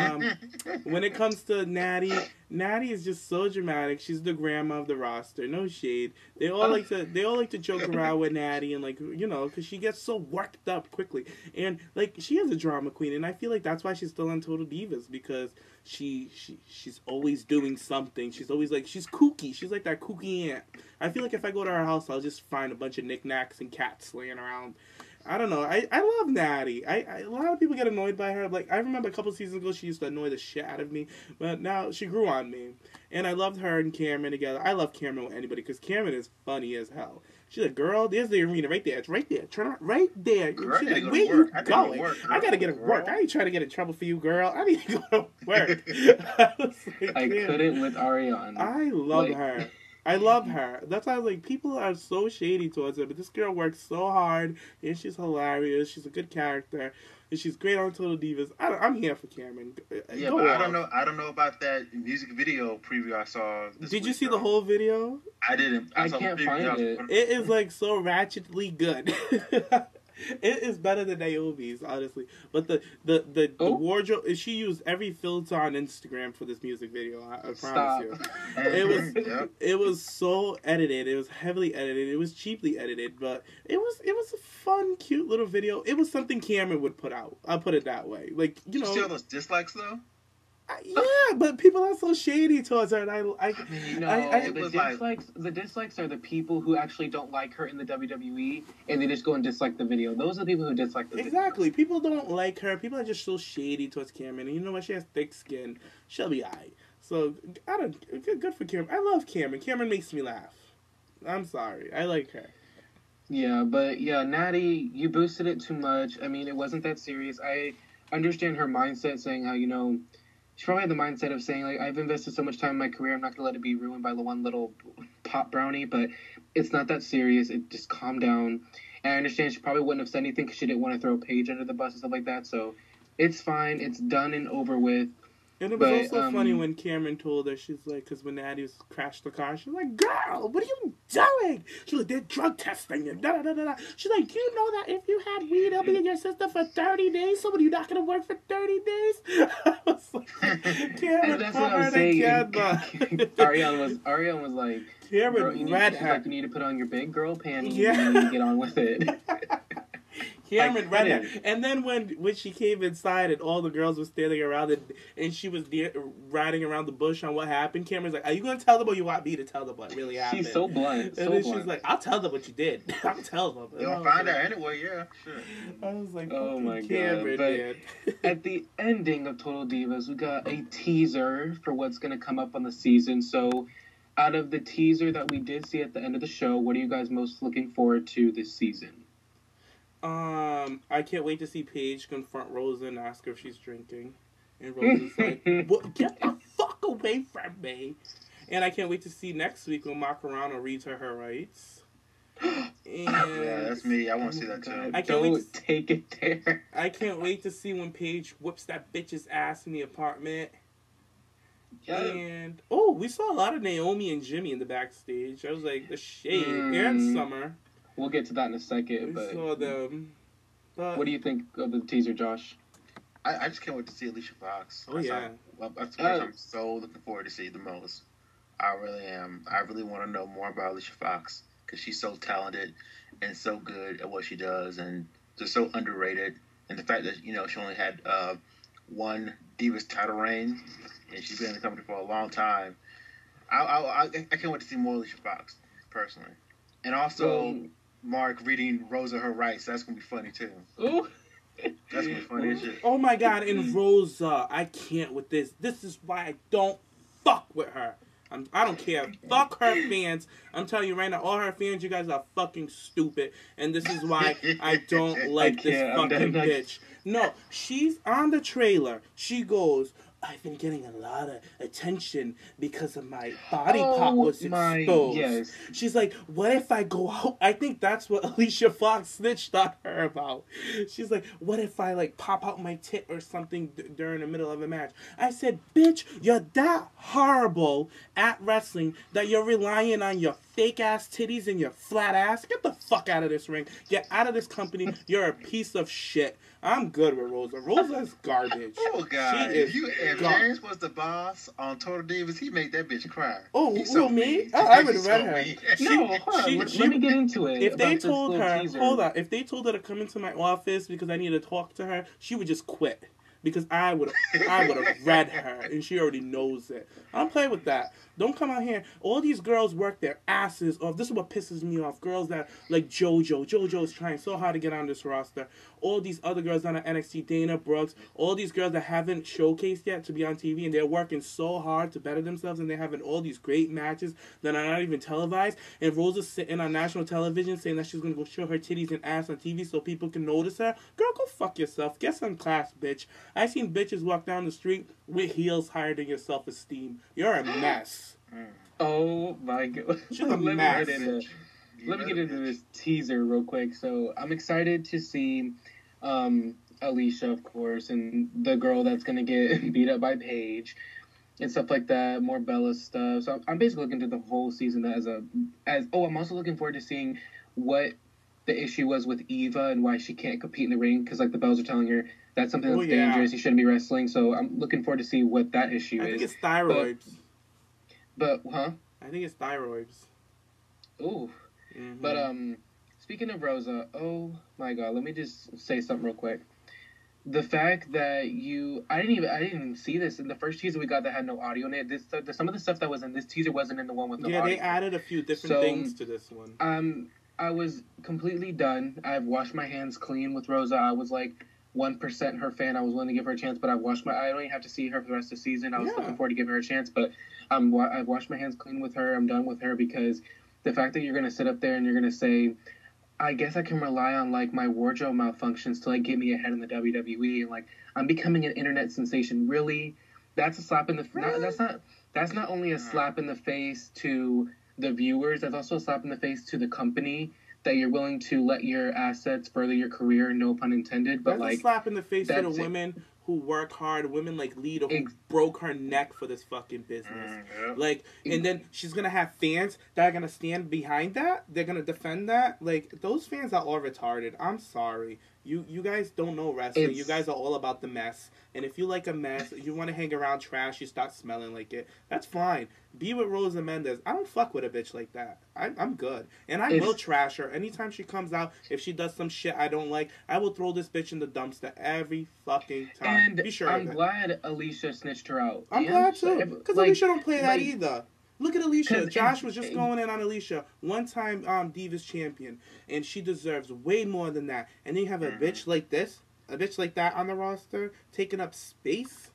when it comes to Natty is just so dramatic. She's the grandma of the roster. No shade. They all like to joke around with Natty and because she gets so worked up quickly. And she is a drama queen, and I feel like that's why she's still on Total Divas, because she's always doing something. She's always she's kooky. She's like that kooky aunt. I feel like if I go to her house, I'll just find a bunch of knickknacks and cats laying around. I don't know. I love Natty. A lot of people get annoyed by her. I remember a couple seasons ago, she used to annoy the shit out of me. But now she grew on me. And I loved her and Cameron together. I love Cameron with anybody because Cameron is funny as hell. She's like, girl, there's the arena right there. It's right there. Turn around right there. Girl, she's like, where you going? I got to get to work. I ain't trying to get in trouble for you, girl. I need to go to work. I couldn't with Ariana. I love her. I love her. That's why I was like, people are so shady towards her, but this girl works so hard, and she's hilarious. She's a good character, and she's great on Total Divas. I'm here for Cameron. Yeah, but I don't know about that music video preview I saw. Did you see the whole video? I didn't. I can't find it. It is so ratchetly good. It is better than Naomi's, honestly. But the wardrobe, she used every filter on Instagram for this music video. I promise you. It was so edited. It was heavily edited. It was cheaply edited, but it was a fun, cute little video. It was something Cameron would put out. I'll put it that way. You see all those dislikes though? Yeah, but people are so shady towards her, and the dislikes are the people who actually don't like her in the WWE, and they just go and dislike the video. Those are the people who dislike the video. Exactly. People don't like her. People are just so shady towards Cameron, and you know what? She has thick skin. She'll be alright. So, good for Cameron. I love Cameron. Cameron makes me laugh. I'm sorry. I like her. Yeah, but yeah, Natty, you boosted it too much. I mean, it wasn't that serious. I understand her mindset, saying how, she probably had the mindset of saying, I've invested so much time in my career, I'm not going to let it be ruined by the one little pop brownie, but it's not that serious. It just calm down. And I understand she probably wouldn't have said anything because she didn't want to throw Paige under the bus and stuff like that, so it's fine. It's done and over with. And it was also funny when Cameron told her, she's like, because when Natty crashed the car, she's like, girl, what are you doing? She's like, they're drug testing and da-da-da-da-da. She's like, you know that if you had weed, it'll be in your system for 30 days, so what, are you not going to work for 30 days? I was like, Cameron, that's what I'm saying. Ariana was like, Cameron read her. Like, you need to put on your big girl panties and you get on with it. Cameron read her. And then when she came inside and all the girls were standing around and she was riding around the bush on what happened, Cameron's like, are you going to tell them or you want me to tell them what really happened? She's so blunt. And then she's like, I'll tell them what you did. I'll tell them. They'll find out anyway, yeah. Sure. I was like, oh my Cameron, God. But at the ending of Total Divas, we got a teaser for what's going to come up on the season. So out of the teaser that we did see at the end of the show, what are you guys most looking forward to this season? I can't wait to see Paige confront Rosa and ask her if she's drinking. And Rosa's like, what? Get the fuck away from me. And I can't wait to see next week when Macarena reads her rights. Yeah, that's me. I want to see that too. Don't take it there. I can't wait to see when Paige whips that bitch's ass in the apartment. Yeah. And, we saw a lot of Naomi and Jimmy in the backstage. I was like, the shade. And Summer. We'll get to that in a second. We saw them. But What do you think of the teaser, Josh? I just can't wait to see Alicia Fox. Oh, yeah. That's the person I'm so looking forward to see the most. I really am. I really want to know more about Alicia Fox because she's so talented and so good at what she does, and just so underrated. And the fact that she only had one Divas title reign, and she's been in the company for a long time. I can't wait to see more Alicia Fox personally, and also Mark reading Rosa her rights. That's gonna be funny too. Ooh. That's gonna be funny as shit. oh my god, and Rosa, I can't with this. This is why I don't fuck with her. I don't care. Fuck her fans. I'm telling you right now, all her fans, you guys are fucking stupid. And this is why I don't like this fucking bitch. No, she's on the trailer. She goes, I've been getting a lot of attention because of my body pop was exposed. Yes. She's like, what if I go out? I think that's what Alicia Fox snitched on her about. She's like, what if I like pop out my tit or something during the middle of a match? I said, bitch, you're that horrible at wrestling that you're relying on your fake ass titties and your flat ass. Get the fuck out of this ring. Get out of this company. You're a piece of shit. I'm good with Rosa. Rosa's garbage. Oh God! She is If James was the boss on Total Divas, he made that bitch cry. Oh, He's who, me? mean. Oh, I would have He's read so her. mean. No, hold on. Let me get into it. If they about this told little her, teaser. hold on, if they told her to come into my office because I need to talk to her, she would just quit. Because I would have read her, and she already knows it. I don't play with that. Don't come out here. All these girls work their asses off. This is what pisses me off. Girls that, like JoJo. JoJo's trying so hard to get on this roster. All these other girls on the NXT, Dana Brooks. All these girls that haven't showcased yet to be on TV, and they're working so hard to better themselves, and they're having all these great matches that are not even televised. And Rosa's sitting on national television saying that she's going to go show her titties and ass on TV so people can notice her. Girl, go fuck yourself. Get some class, bitch. I seen bitches walk down the street with heels higher than your self-esteem. You're a mess. Oh my god. She's a mess. Let me get into this teaser real quick. So I'm excited to see Alicia, of course, and the girl that's gonna get beat up by Paige and stuff like that. More Bella stuff. So I'm basically looking to the whole season I'm also looking forward to seeing what the issue was with Eva and why she can't compete in the ring, because like the Bells are telling her that's something that's dangerous. You shouldn't be wrestling. So I'm looking forward to see what that issue is. I think it's thyroids. But I think it's thyroids. Ooh. Mm-hmm. But speaking of Rosa, oh my god, let me just say something real quick. The fact that I didn't even see this in the first teaser we got that had no audio in it. Some of the stuff that was in this teaser wasn't in the one with no audio. Yeah, they added a few different things to this one. I was completely done. I've washed my hands clean with Rosa. I was like 1% her fan. I was willing to give her a chance, but I don't even have to see her for the rest of the season. I was looking forward to giving her a chance, but I've washed my hands clean with her. I'm done with her, because the fact that you're going to sit up there and you're going to say, I guess I can rely on like my wardrobe malfunctions to like get me ahead in the WWE, and like I'm becoming an internet sensation. Really? That's a slap in the that's not only a slap in the face to the viewers, that's also a slap in the face to the company, that you're willing to let your assets further your career, no pun intended. But that's a slap in the face to the women who work hard, women like Lita who broke her neck for this fucking business. Like, and then she's gonna have fans that are gonna stand behind that. They're gonna defend that. Like, those fans are all retarded. I'm sorry. You guys don't know wrestling. You guys are all about the mess. And if you like a mess, you want to hang around trash, you start smelling like it. That's fine. Be with Rosa Mendes. I don't fuck with a bitch like that. I'm good. And I will trash her. Anytime she comes out, if she does some shit I don't like, I will throw this bitch in the dumpster every fucking time. And be sure I'm glad Alicia snitched her out. I'm glad too. Because Alicia don't play that either. Look at Alicia. Josh was just going in on Alicia. One-time Divas champion. And she deserves way more than that. And then you have a bitch like this, a bitch like that on the roster, taking up space.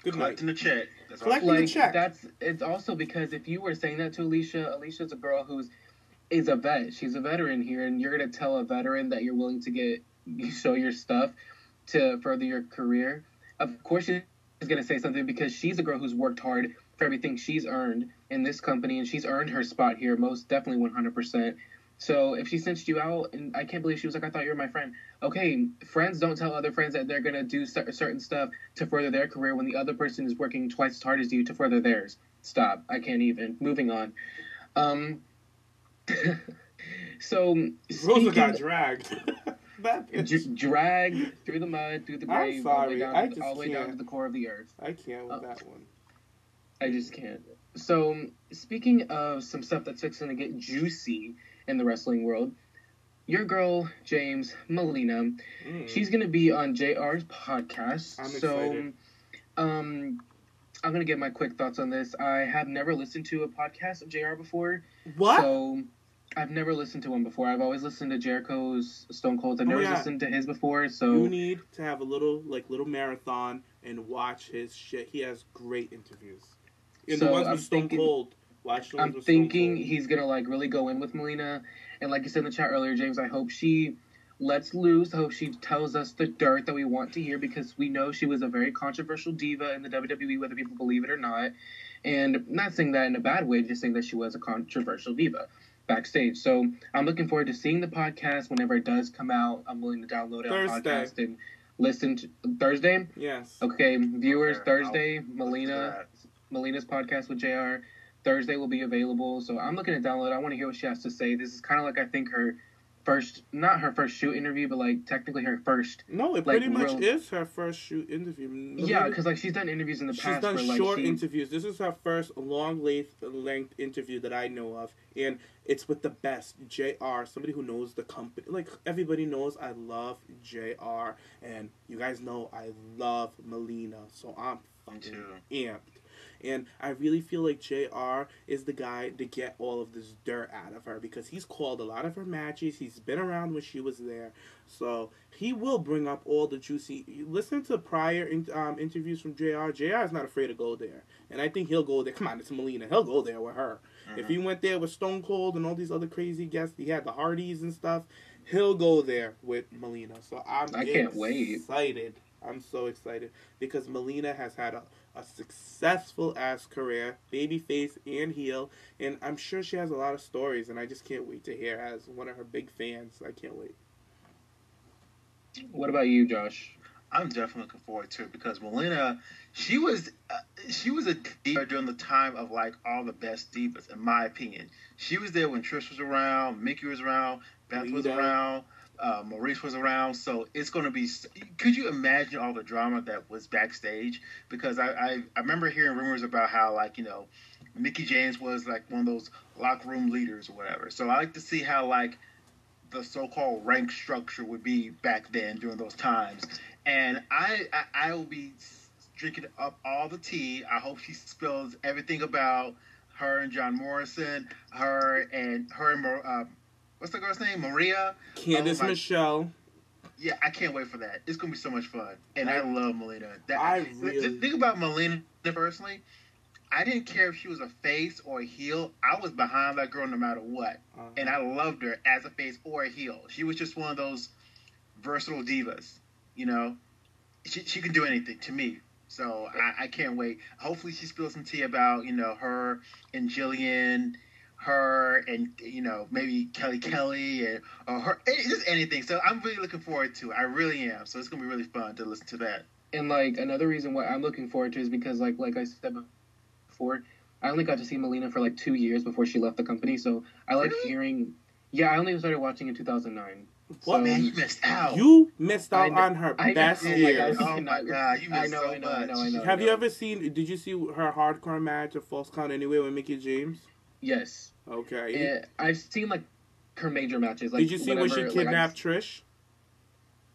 Good Collecting night. the check. Collecting the check. It's also because if you were saying that to Alicia, Alicia's a girl is a vet. She's a veteran here, and you're going to tell a veteran that you're willing to show your stuff to further your career. Of course she's going to say something, because she's a girl who's worked hard for everything she's earned in this company, and she's earned her spot here, most definitely 100%. So if she cinched you out, and I can't believe she was like, I thought you were my friend. Okay, friends don't tell other friends that they're going to do certain stuff to further their career when the other person is working twice as hard as you to further theirs. Stop. I can't even. Moving on. So Rosa got dragged. That bitch. Dragged through the mud, through the grave, sorry, all the way down to the core of the earth. I can't with that one. I just can't. So, speaking of some stuff that's fixing to get juicy in the wrestling world, your girl, James, Melina, she's going to be on JR's podcast. I'm excited. I'm going to give my quick thoughts on this. I have never listened to a podcast of JR before. What? So, I've never listened to one before. I've always listened to Jericho's, Stone Cold. I've never listened to his before. So you need to have a little marathon and watch his shit. He has great interviews. And the ones with Stone Cold. Watch the ones with Stone Cold. He's going to really go in with Melina. And like you said in the chat earlier, James, I hope she lets loose. I hope she tells us the dirt that we want to hear, because we know she was a very controversial diva in the WWE, whether people believe it or not. And not saying that in a bad way, just saying that she was a controversial diva backstage. So I'm looking forward to seeing the podcast whenever it does come out. I'm willing to download it on podcast and listen to Thursday. Yes. Okay, viewers, Thursday, Melina's podcast with JR. Thursday will be available, so I'm looking to download it. I want to hear what she has to say. This is kind of like, I think, not her first shoot interview, but technically her first. No, it pretty much is her first shoot interview. Yeah, because she's done interviews in the past. She's done short interviews. This is her first long length interview that I know of, and it's with the best, JR, somebody who knows the company. Like, everybody knows I love JR, and you guys know I love Melina, so I'm fucking amped. And I really feel like JR is the guy to get all of this dirt out of her, because he's called a lot of her matches. He's been around when she was there. So he will bring up all the juicy... Listen to prior interviews from JR. JR is not afraid to go there. And I think he'll go there. Come on, it's Melina. He'll go there with her. Mm-hmm. If he went there with Stone Cold and all these other crazy guests, he had the Hardys and stuff, he'll go there with Melina. So I can't wait. I'm so excited, because Melina has had a successful ass career, babyface and heel, and I'm sure she has a lot of stories, and I just can't wait to hear as one of her big fans. I can't wait. What about you, Josh? I'm definitely looking forward to it, because Melina, she was a diva during the time of all the best divas, in my opinion. She was there when Trish was around, Mickey was around, Beth was around. Maurice was around, so it's going to be... Could you imagine all the drama that was backstage? Because I remember hearing rumors about how, Mickey James was, one of those locker room leaders or whatever. So I like to see how, the so-called rank structure would be back then during those times. And I will be drinking up all the tea. I hope she spills everything about her and John Morrison, her and what's the girl's name? Maria? Candice Michelle. Yeah, I can't wait for that. It's going to be so much fun. And I love Melina. The thing about Melina, personally, I didn't care if she was a face or a heel. I was behind that girl no matter what. Uh-huh. And I loved her as a face or a heel. She was just one of those versatile divas. She can do anything to me. So I can't wait. Hopefully she spills some tea about, her and Jillian, her and maybe Kelly and or her, just anything. So I'm really looking forward to it. I really am. So it's gonna be really fun to listen to that. And another reason why I'm looking forward to is because like I said before, I only got to see Melina for 2 years before she left the company. So I like hearing. Yeah, I only started watching in 200009. What, man? You missed out. You missed out on her best years. Oh my god, you missed so much. I know. Have you ever seen? Did you see her hardcore match at Falls Count Anywhere with Mickey James? Yes. Okay. I've seen her major matches. Did you see when she kidnapped Trish?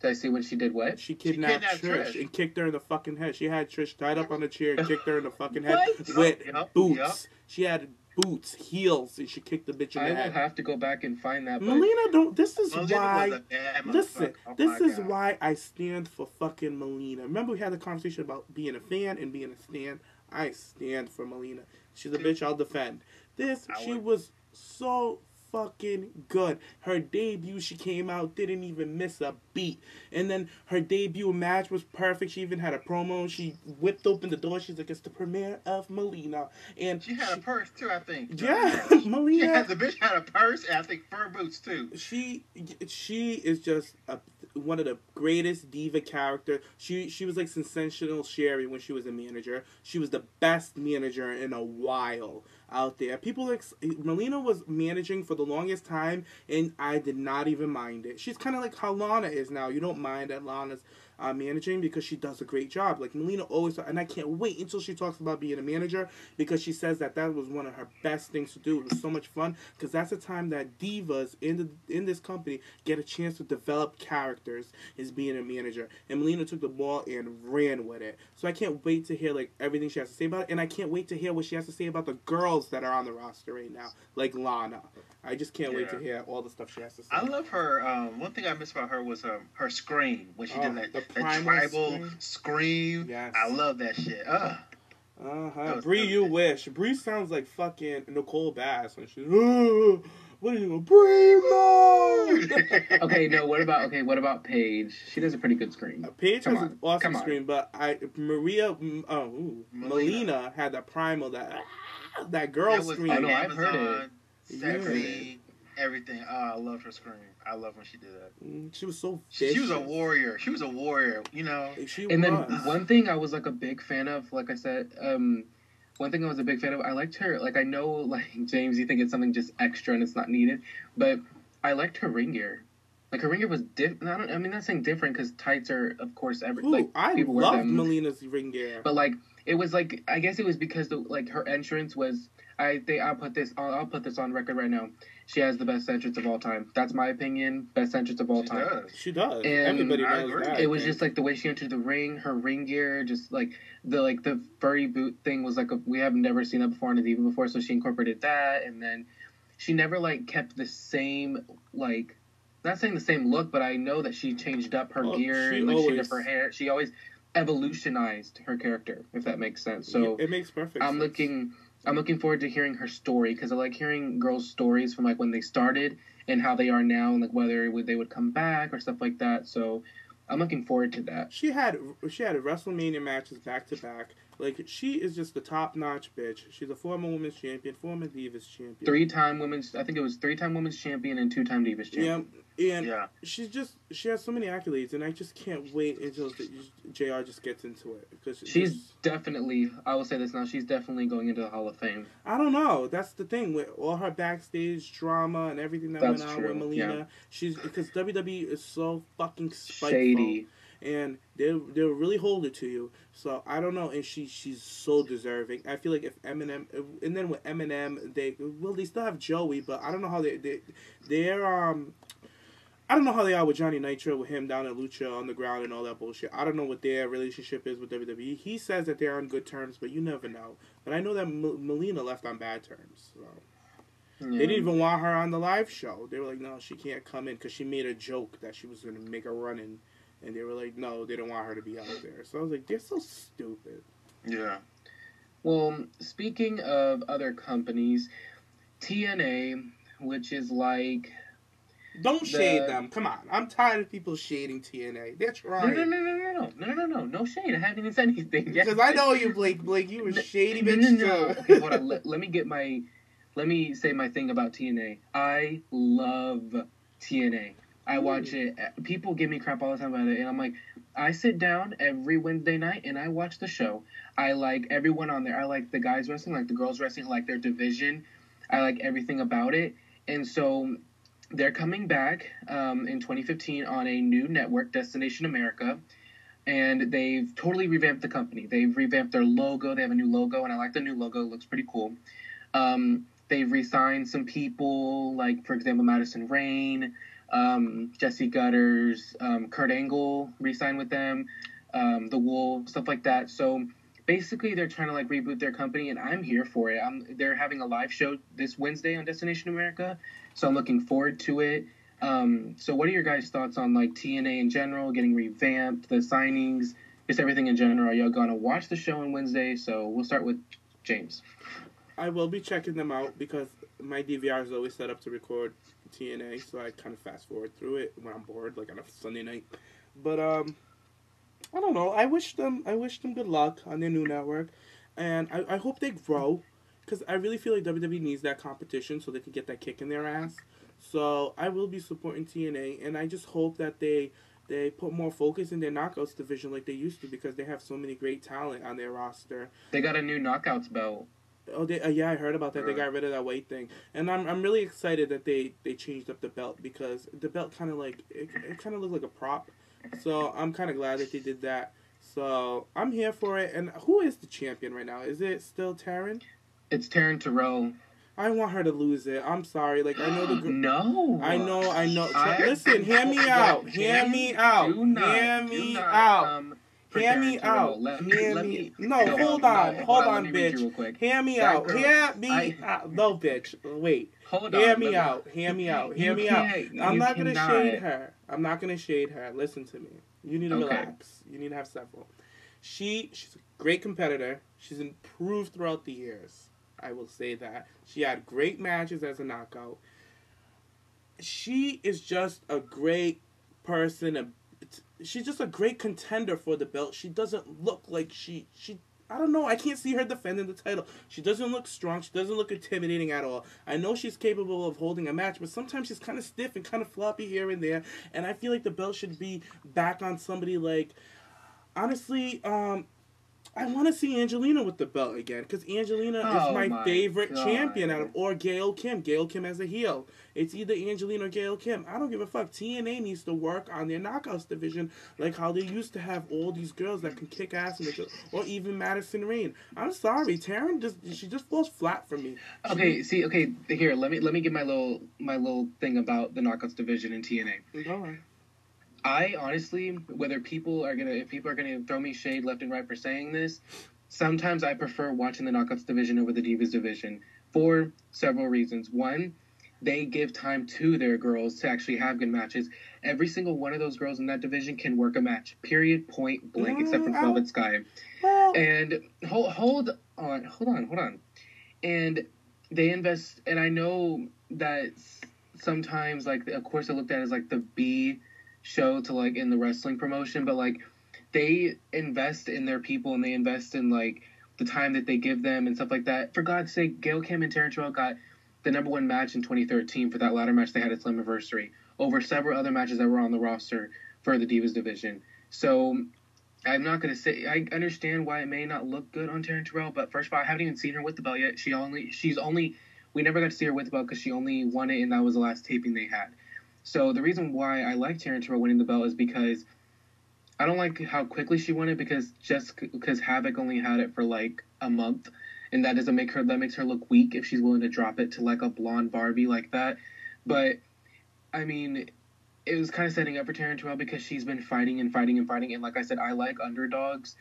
Did I see when she did what? She kidnapped Trish and kicked her in the fucking head. She had Trish tied up on a chair and kicked her in the fucking head with boots. Yep. She had boots, heels, and she kicked the bitch in the head. I will have to go back and find that. Melina, this is why. Listen, this is why I stand for fucking Melina. Remember we had the conversation about being a fan and being a stan. I stand for Melina. She's a bitch I'll defend. She was so fucking good. Her debut, she came out, didn't even miss a beat. And then her debut match was perfect. She even had a promo. She whipped open the door. She's like, it's the premiere of Melina. And she had a purse too, I think. Yeah, Melina. The bitch had a purse and I think fur boots too. She is just one of the greatest diva characters. She was like Sensational Sherry when she was a manager. She was the best manager in a while out there. People like Melina was managing for the longest time, and I did not even mind it. She's kind of like how Lana is now. You don't mind that Lana's managing because she does a great job. Like Melina always, and I can't wait until she talks about being a manager because she says that was one of her best things to do. It was so much fun because that's the time that divas in this company get a chance to develop characters as being a manager. And Melina took the ball and ran with it. So I can't wait to hear like everything she has to say about it, and I can't wait to hear what she has to say about the girls that are on the roster right now, like Lana. I just can't wait to hear all the stuff she has to say. I love her. One thing I missed about her was her scream when she did that tribal scream. Yes. I love that shit. Bree, you wish. Bree sounds like fucking Nicole Bass when she's, what are you going, Bree, no! Okay, no, what about Paige? She does a pretty good scream. Paige has an awesome scream, but Melina had that primal, that girl scream. I know, I've heard it. Sexy, everything. I loved her scream. I love when she did that. She was so vicious. She was a warrior. You know. Then one thing I was like a big fan of, like I said, one thing I was a big fan of, I liked her. Like I know, like James, you think it's something just extra and it's not needed, but I liked her ring gear. Like her ring gear was different. I mean, not saying different because tights are, of course, people wear them. I loved Melina's ring gear, but like it was like I guess it was because her entrance was. I'll put this on record right now. She has the best entrance of all time. That's my opinion. Best entrance of all time. She does. And everybody knows that. It was just like the way she entered the ring, her ring gear, just like the furry boot thing was like we have never seen that before on a diva before. So she incorporated that, and then she never like kept the same like, not saying the same look, but I know that she changed up her gear, she changed up her hair. She always evolutionized her character, if that makes sense. So it makes perfect sense. I'm looking forward to hearing her story because I like hearing girls' stories from like when they started and how they are now and like whether they would come back or stuff like that. So I'm looking forward to that. She had WrestleMania matches back to back. Like she is just the top notch bitch. She's a former women's champion, former Divas champion, 3-time women's champion and 2-time Divas champion. Yeah, she has so many accolades, and I just can't wait until JR just gets into it because she's definitely. I will say this now. She's definitely going into the Hall of Fame. I don't know. That's the thing with all her backstage drama and everything that went on with Melina. Yeah. She's because WWE is so fucking spiteful. Shady. And they'll really hold it to you. So I don't know, and she's so deserving. I feel like if Eminem, and then with Eminem, they still have Joey, but I don't know how they're I don't know how they are with Johnny Nitro, with him down at Lucha Underground and all that bullshit. I don't know what their relationship is with WWE. He says that they're on good terms, but you never know. But I know that Melina left on bad terms. So. Yeah. They didn't even want her on the live show. They were like, no, she can't come in because she made a joke that she was going to make a run in. And they were like, no, they don't want her to be out there. So I was like, they're so stupid. Yeah. Well, speaking of other companies, TNA, which is like... Don't shade them. Come on. I'm tired of people shading TNA. They're trying. No. No shade. I haven't even said anything yet. Because I know you, Blake. Blake, you were shady bitch too. Okay, hold on. Let me say my thing about TNA. I love TNA. I watch it. People give me crap all the time about it, and I'm like, I sit down every Wednesday night and I watch the show. I like everyone on there. I like the guys wrestling, I like the girls wrestling, I like their division. I like everything about it. And so they're coming back in 2015 on a new network, Destination America, and they've totally revamped the company. They've revamped their logo. They have a new logo, and I like the new logo. It looks pretty cool. They've re-signed some people, like, for example, Madison Rayne, Jesse Gutters, Kurt Angle re-signed with them, The Wolf, stuff like that. So basically they're trying to like reboot their company, and I'm here for it. They're having a live show this Wednesday on Destination America, so I'm looking forward to it. So what are your guys' thoughts on like TNA in general, getting revamped, the signings, just everything in general? Are y'all gonna watch the show on Wednesday? So we'll start with James. I will be checking them out because my DVR is always set up to record TNA, so I kind of fast forward through it when I'm bored, like on a Sunday night. But I don't know. I wish them good luck on their new network, and I hope they grow, because I really feel like WWE needs that competition so they can get that kick in their ass. So I will be supporting TNA, and I just hope that they they put more focus in their knockouts division like they used to because they have so many great talent on their roster. They got a new knockouts belt. Oh, yeah, I heard about that. Right. They got rid of that weight thing, and I'm really excited that they changed up the belt because the belt kind of like it kind of looked like a prop. So I'm kind of glad that they did that. So I'm here for it. And who is the champion right now? Is it still Taryn? It's Taryn Terrell. I want her to lose it. I'm sorry. Like I know the No. I know. Listen, hear me out. Hear me out. Hear me out. Hear me out. No, hold on, bitch. Hear me out. Hear me out. No, bitch. Wait. Hold on. Hear me out. Hear me out. I'm not gonna shade her. I'm not gonna shade her. Listen to me. You need to relax. You need to have several. She's a great competitor. She's improved throughout the years. I will say that. She had great matches as a knockout. She is just a great person. She's just a great contender for the belt. She doesn't look like she I don't know. I can't see her defending the title. She doesn't look strong. She doesn't look intimidating at all. I know she's capable of holding a match, but sometimes she's kind of stiff and kind of floppy here and there. And I feel like the belt should be back on somebody like, honestly, I want to see Angelina with the belt again because Angelina is my favorite champion out of, or Gail Kim. Gail Kim as a heel. It's either Angelina or Gail Kim. I don't give a fuck. TNA needs to work on their knockouts division like how they used to have all these girls that can kick ass or even Madison Rain. I'm sorry, Taryn she just falls flat for me. Okay, here, let me give my little thing about the knockouts division in TNA. Go on. I honestly, if people are gonna throw me shade left and right for saying this, sometimes I prefer watching the knockouts division over the Divas division for several reasons. One, they give time to their girls to actually have good matches. Every single one of those girls in that division can work a match. Period. Point blank. Except for Velvet Sky. And hold on. And they invest. And I know that sometimes, like, of course, they're looked at as like the B show to like in the wrestling promotion, but like they invest in their people and they invest in like the time that they give them and stuff like that. For God's sake, Gail Kim and Taryn Terrell got the #1 match in 2013 for that ladder match they had at Slammiversary over several other matches that were on the roster for the Divas division. So I'm not going to say, I understand why it may not look good on Taryn Terrell, but first of all, I haven't even seen her with the belt yet. We never got to see her with the belt because she only won it and that was the last taping they had. So the reason why I like Taryn Terrell winning the belt is because I don't like how quickly she won it because Havoc only had it for like a month, and that makes her look weak if she's willing to drop it to like a blonde Barbie like that. But I mean, it was kind of setting up for Taryn Terrell because she's been fighting, and like I said, I like underdogs,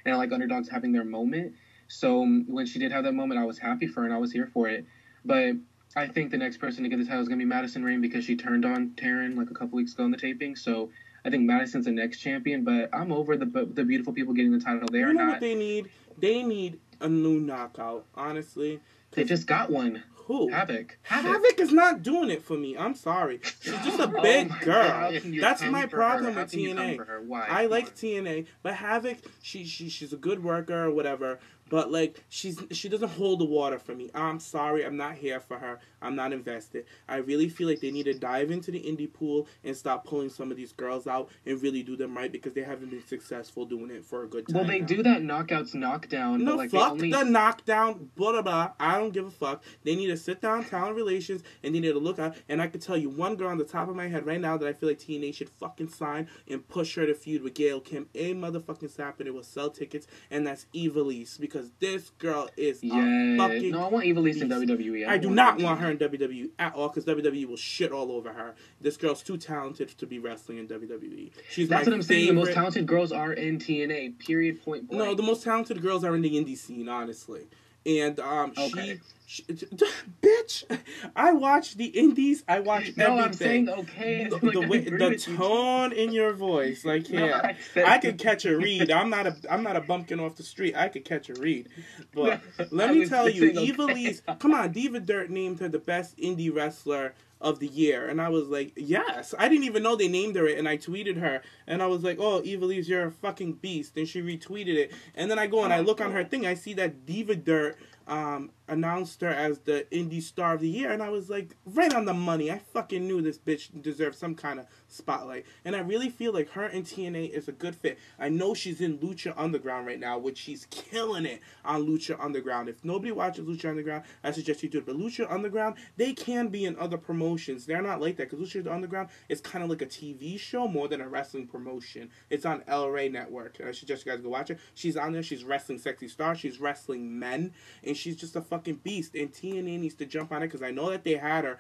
and I like underdogs having their moment. So when she did have that moment, I was happy for her and I was here for it. But I think the next person to get the title is going to be Madison Rain because she turned on Taryn like a couple weeks ago in the taping. So I think Madison's the next champion, but I'm over the beautiful people getting the title. They are not. What they need? They need a new knockout, honestly. They just got one. Who? Havoc is not doing it for me. I'm sorry. She's just a big girl. That's my problem with TNA. Why? I like TNA, but Havoc, she's a good worker or whatever. But like she doesn't hold the water for me. I'm sorry, I'm not here for her. I'm not invested. I really feel like they need to dive into the indie pool and stop pulling some of these girls out and really do them right because they haven't been successful doing it for a good time. Well, they do that knockouts knockdown. No, but like fuck the knockdown, blah, blah, blah. I don't give a fuck. They need to sit down, talent relations, and they need to look out. And I could tell you one girl on the top of my head right now that I feel like TNA should fucking sign and push her to feud with Gail Kim. A motherfucking snap, and it will sell tickets, and that's Ivelisse because this girl is a fucking No, I want Ivelisse in beast. WWE. I do not want her in WWE at all because WWE will shit all over her. This girl's too talented to be wrestling in WWE. That's what I'm saying. The most talented girls are in TNA. Period. Point blank. No, the most talented girls are in the indie scene, honestly. And okay. Bitch, I watch the indies. I watch everything. No, I'm saying okay. The tone in your voice, like yeah, I could catch a read. I'm not a bumpkin off the street. I could catch a read. But let me tell you, Ivelisse, come on, Diva Dirt named her the best indie wrestler of the year, and I was like, yes. I didn't even know they named her it, and I tweeted her, and I was like, oh, Ivelisse, you're a fucking beast, and she retweeted it, and then I go and I look on her thing, I see that Diva Dirt announced her as the Indie Star of the Year, and I was like, right on the money. I fucking knew this bitch deserved some kind of spotlight, and I really feel like her in TNA is a good fit. I know she's in Lucha Underground right now, which she's killing it on Lucha Underground. If nobody watches Lucha Underground, I suggest you do it. But Lucha Underground, they can be in other promotions. They're not like that, because Lucha Underground is kind of like a TV show more than a wrestling promotion. It's on El Rey Network. I suggest you guys go watch it. She's on there. She's wrestling sexy stars. She's wrestling men, and she's just a fucking beast. And TNA needs to jump on it, because I know that they had her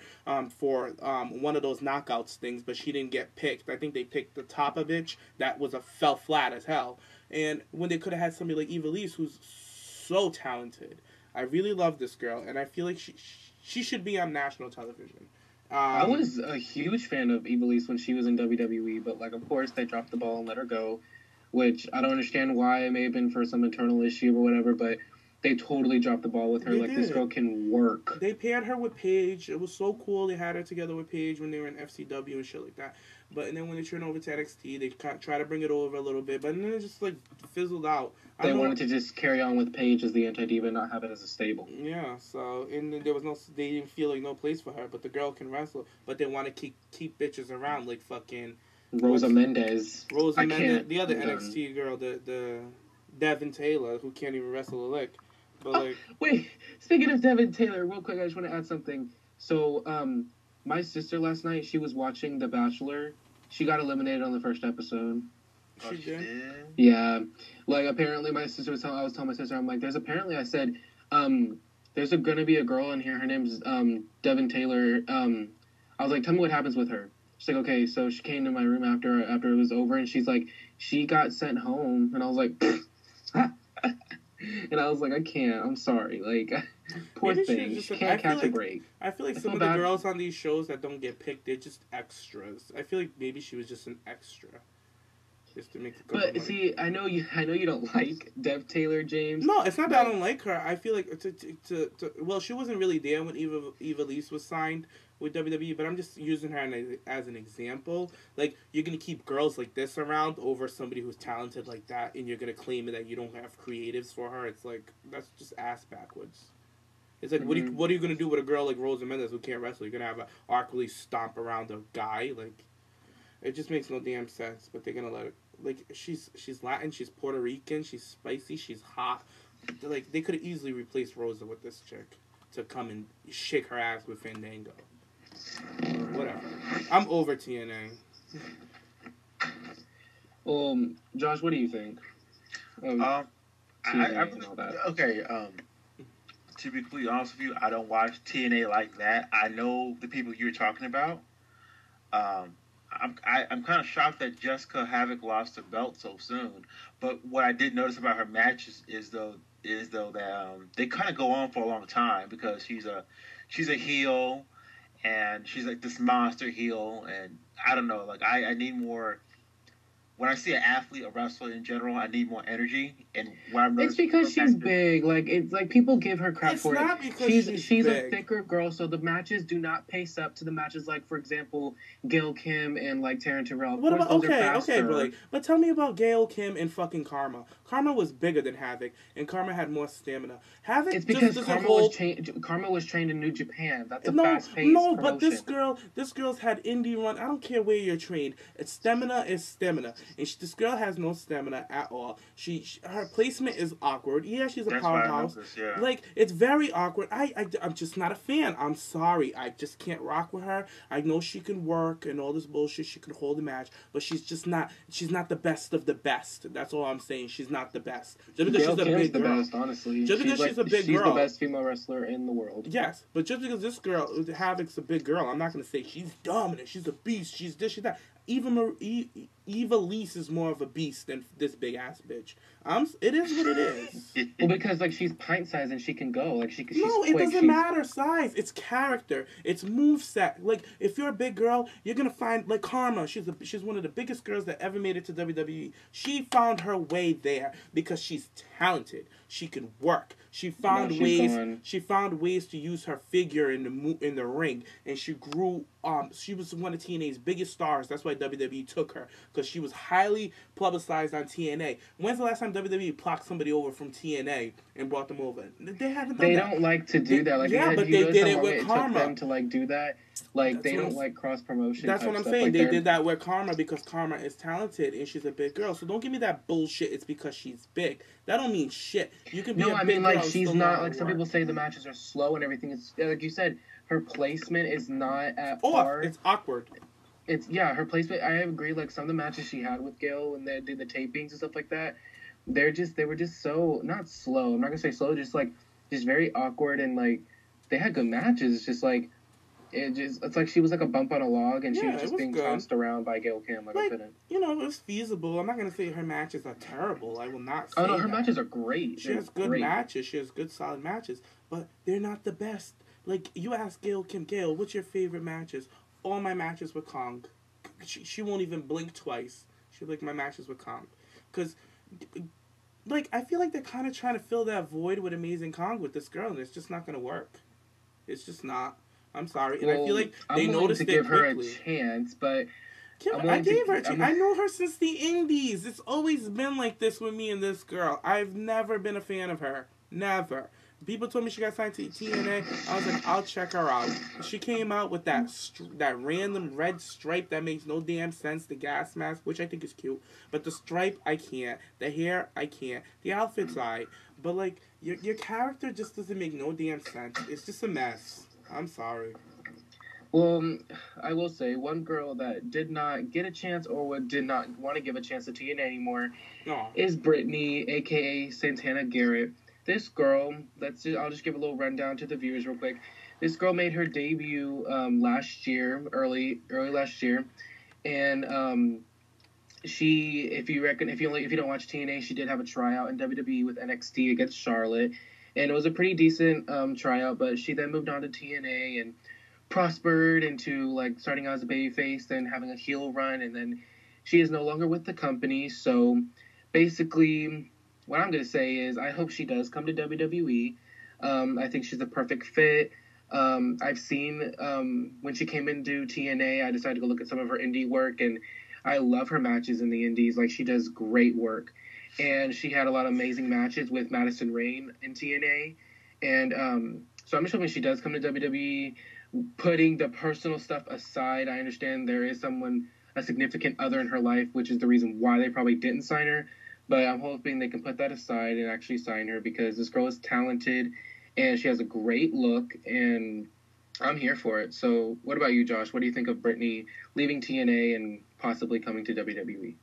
for one of those knockouts things, but she didn't get picked. I think they picked the Topovich. That fell flat as hell. And when they could have had somebody like Ivelisse, who's so talented. I really love this girl, and I feel like she should be on national television. I was a huge fan of Ivelisse when she was in WWE, but, like, of course, they dropped the ball and let her go, which I don't understand why. It may have been for some internal issue or whatever, but they totally dropped the ball with her. This girl can work. They paired her with Paige. It was so cool. They had her together with Paige when they were in FCW and shit like that. And then when they turned over to NXT, they try to bring it over a little bit, but then it just, like, fizzled out. They wanted to just carry on with Paige as the anti-diva and not have it as a stable. Yeah, so, and then they didn't feel like no place for her, but the girl can wrestle, but they want to keep bitches around, like fucking... Rosa Mendez. The other NXT girl, the Devin Taylor, who can't even wrestle a lick. But, like... Wait, speaking of Devin Taylor, real quick, I just want to add something. So, my sister last night, she was watching The Bachelor. She got eliminated on the first episode. She did? Yeah. Like, apparently my sister I was telling my sister, I'm like, there's going to be a girl in here. Her name's Devin Taylor. I was like, tell me what happens with her. She's like, okay. So she came to my room after it was over, and she's like, she got sent home. And I was like, and I was like, I can't. I'm sorry. Like, poor thing. She can't catch a break. I feel like some of the girls on these shows that don't get picked, they're just extras. I feel like maybe she was just an extra. Just to make but see, I know you don't like Dev Taylor, James. No, it's not that I don't like her. I feel like well, she wasn't really there when Ivelisse was signed with WWE, but I'm just using her as an example. Like, you're gonna keep girls like this around over somebody who's talented like that, and you're gonna claim that you don't have creatives for her. It's like, that's just ass backwards. It's like, what are you gonna do with a girl like Rosa Mendez who can't wrestle? You're gonna have an awkwardly stomp around a guy? Like, it just makes no damn sense. But they're gonna let it. Like, she's Latin, she's Puerto Rican, she's spicy, she's hot. Like, they could have easily replaced Rosa with this chick to come and shake her ass with Fandango. Whatever. I'm over TNA. Josh, what do you think? To be completely honest with you, I don't watch TNA like that. I know the people you're talking about. I'm kind of shocked that Jessica Havoc lost her belt so soon. But what I did notice about her matches is though that they kind of go on for a long time, because she's a heel, and she's like this monster heel, and I don't know, like I need more. When I see an athlete, a wrestler in general, I need more energy. And when I'm it's because she's big. Like, it's like people give her crap for it. It's not because she's a thicker girl, so the matches do not pace up to the matches like, for example, Gail Kim and like Taryn Terrell. What about okay, but tell me about Gail Kim and fucking Karma. Karma was bigger than Havoc, and Karma had more stamina. Havoc, it's because Karma was trained in New Japan. That's a fast-paced promotion. But this girl's had indie run. I don't care where you're trained. Stamina is stamina. And this girl has no stamina at all. Her placement is awkward. Yeah, she's a powerhouse. Like, it's very awkward. I'm just not a fan. I'm sorry. I just can't rock with her. I know she can work and all this bullshit. She can hold a match, but she's not the best of the best. That's all I'm saying. She's not the best. Just because she's a big girl. Best, honestly. Just because she's a big girl. She's the best female wrestler in the world. Yes, but just because this girl, Havoc's a big girl, I'm not going to say she's dominant, she's a beast, she's this, she's that. Ivelisse is more of a beast than this big ass bitch. It is what it is. Well, because like she's pint size and she can go. Like she's no, it doesn't matter size. It's character. It's moveset. Like, if you're a big girl, you're gonna find like Karma. She's one of the biggest girls that ever made it to WWE. She found her way there because she's talented. She can work. She found ways. She found ways to use her figure in the ring, and she grew She was one of TNA's biggest stars. That's why WWE took her, because she was highly publicized on TNA. When's the last time WWE plucked somebody over from TNA and brought them over? They haven't done that. They don't like to do that. Like, yeah, but they did it with Karma. It took them to like do that. Like, That's they don't like cross promotion. That's what I'm saying. Like, they did that with Karma because Karma is talented and she's a big girl. So don't give me that bullshit. It's because she's big. That don't mean shit. You can be a big girl. She's not like some people say the matches are slow and everything. It's like you said. Her placement is not at par. It's awkward. Her placement. I agree. Like some of the matches she had with Gail when they did the tapings and stuff like that, they were just so not slow. I'm not gonna say slow. Just very awkward and like they had good matches. It's just like it's like she was like a bump on a log and she was just being tossed around by Gail Kim. Like I couldn't. You know, it was feasible. I'm not gonna say her matches are terrible. I will not say. Oh no, her matches are great. She has good matches. She has good solid matches, but they're not the best. Like, you ask Gail Kim, Gail, what's your favorite matches? All my matches with Kong. She won't even blink twice. She's like, my matches with Kong. Because, like, I feel like they're kind of trying to fill that void with Amazing Kong with this girl, and it's just not going to work. It's just not. I'm sorry. And I feel like they noticed it quickly. I'm willing to give her a chance, but... I gave her a chance. I know her since the Indies. It's always been like this with me and this girl. I've never been a fan of her. Never. People told me she got signed to TNA. I was like, I'll check her out. She came out with that random red stripe that makes no damn sense. The gas mask, which I think is cute. But the stripe, I can't. The hair, I can't. The outfit's alright. But, like, your character just doesn't make no damn sense. It's just a mess. I'm sorry. Well, I will say, one girl that did not get a chance or did not want to give a chance to TNA anymore is Brittany, a.k.a. Santana Garrett. This girl, I'll just give a little rundown to the viewers real quick. This girl made her debut last year, early last year, and she, if you don't watch TNA, she did have a tryout in WWE with NXT against Charlotte, and it was a pretty decent tryout. But she then moved on to TNA and prospered into like starting out as a babyface, then having a heel run, and then she is no longer with the company. So basically, what I'm going to say is I hope she does come to WWE. I think she's the perfect fit. I've seen when she came into TNA, I decided to go look at some of her indie work, and I love her matches in the indies. Like, she does great work. And she had a lot of amazing matches with Madison Rayne in TNA. And so I'm just hoping she does come to WWE. Putting the personal stuff aside, I understand there is a significant other in her life, which is the reason why they probably didn't sign her. But I'm hoping they can put that aside and actually sign her, because this girl is talented and she has a great look, and I'm here for it. So what about you, Josh? What do you think of Brittany leaving TNA and possibly coming to WWE?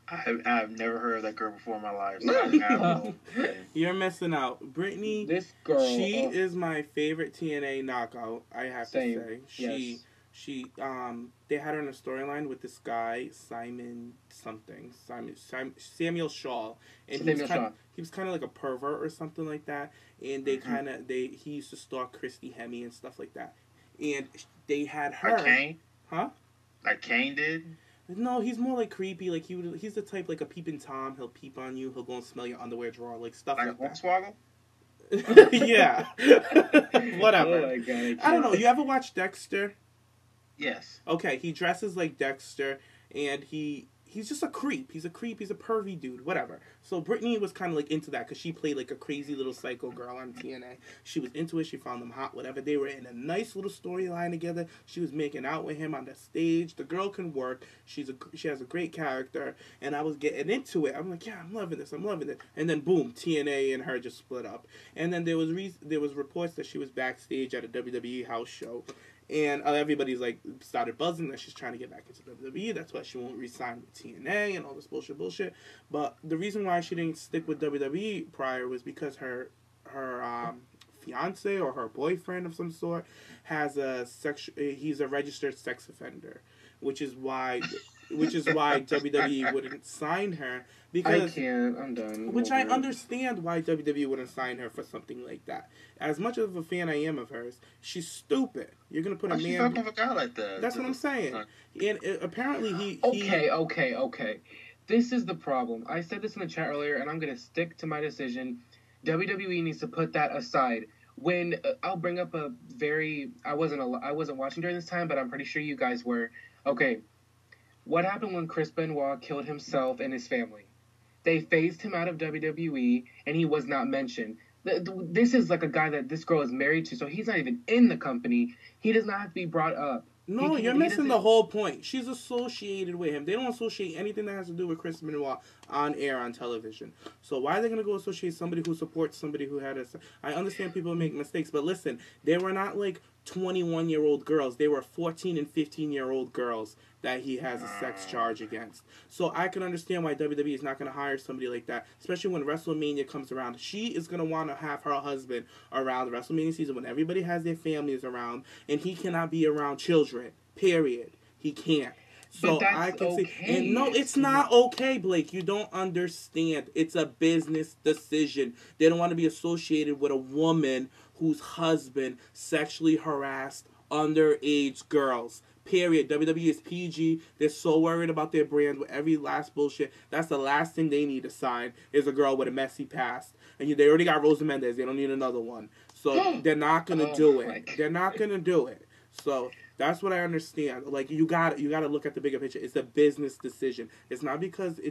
I've never heard of that girl before in my life. So You're missing out. Brittany, this girl, she is my favorite TNA knockout, I have to say. She they had her in a storyline with this guy, Samuel Shaw, and he was kind of like a pervert or something like that, and he used to stalk Christy Hemme and stuff like that, and they had her. Like Kane? Huh? Like Kane did? No, he's more like creepy. Like he's the type like a peeping Tom. He'll peep on you. He'll go and smell your underwear drawer, like stuff like that. Hornswoggle? Yeah. Whatever. Oh my God, I don't know. You ever watch Dexter? Yes. Okay, he dresses like Dexter, and he's just a creep. He's a creep. He's a pervy dude. Whatever. So Brittany was kind of like into that because she played like a crazy little psycho girl on TNA. She was into it. She found him hot. Whatever. They were in a nice little storyline together. She was making out with him on the stage. The girl can work. She has a great character, and I was getting into it. I'm like, yeah, I'm loving this. I'm loving it. And then boom, TNA and her just split up. And then there was reports that she was backstage at a WWE house show. And everybody's like started buzzing that she's trying to get back into WWE. That's why she won't re-sign with TNA and all this bullshit. But the reason why she didn't stick with WWE prior was because her fiance or her boyfriend of some sort has he's a registered sex offender, which is why WWE wouldn't sign her. Because I can't. I'm done. Which I understand why WWE wouldn't sign her for something like that. As much of a fan I am of hers, she's stupid. You're gonna put a man. She's not gonna guy like that. That's what I'm saying. And apparently he. Okay. This is the problem. I said this in the chat earlier, and I'm gonna stick to my decision. WWE needs to put that aside. when I'll bring up a very I wasn't watching during this time, but I'm pretty sure you guys were. Okay, what happened when Chris Benoit killed himself and his family? They phased him out of WWE, and he was not mentioned. This is like a guy that this girl is married to, so he's not even in the company. He does not have to be brought up. No, you're missing the whole point. She's associated with him. They don't associate anything that has to do with Chris Benoit on air on television. So why are they going to go associate somebody who supports somebody who had a... I understand people make mistakes, but listen, they were not like 21-year-old girls. They were 14 and 15-year-old girls that he has a sex charge against. So I can understand why WWE is not going to hire somebody like that, especially when WrestleMania comes around. She is going to want to have her husband around the WrestleMania season when everybody has their families around, and he cannot be around children, period. He can't. So I can see, and no, it's not okay, Blake. You don't understand. It's a business decision. They don't want to be associated with a woman whose husband sexually harassed underage girls. Period. WWE is PG. They're so worried about their brand with every last bullshit. That's the last thing they need to sign is a girl with a messy past. And they already got Rosa Mendes. They don't need another one. So they're not gonna do it. They're not gonna do it. So that's what I understand. Like you got to look at the bigger picture. It's a business decision. It's not because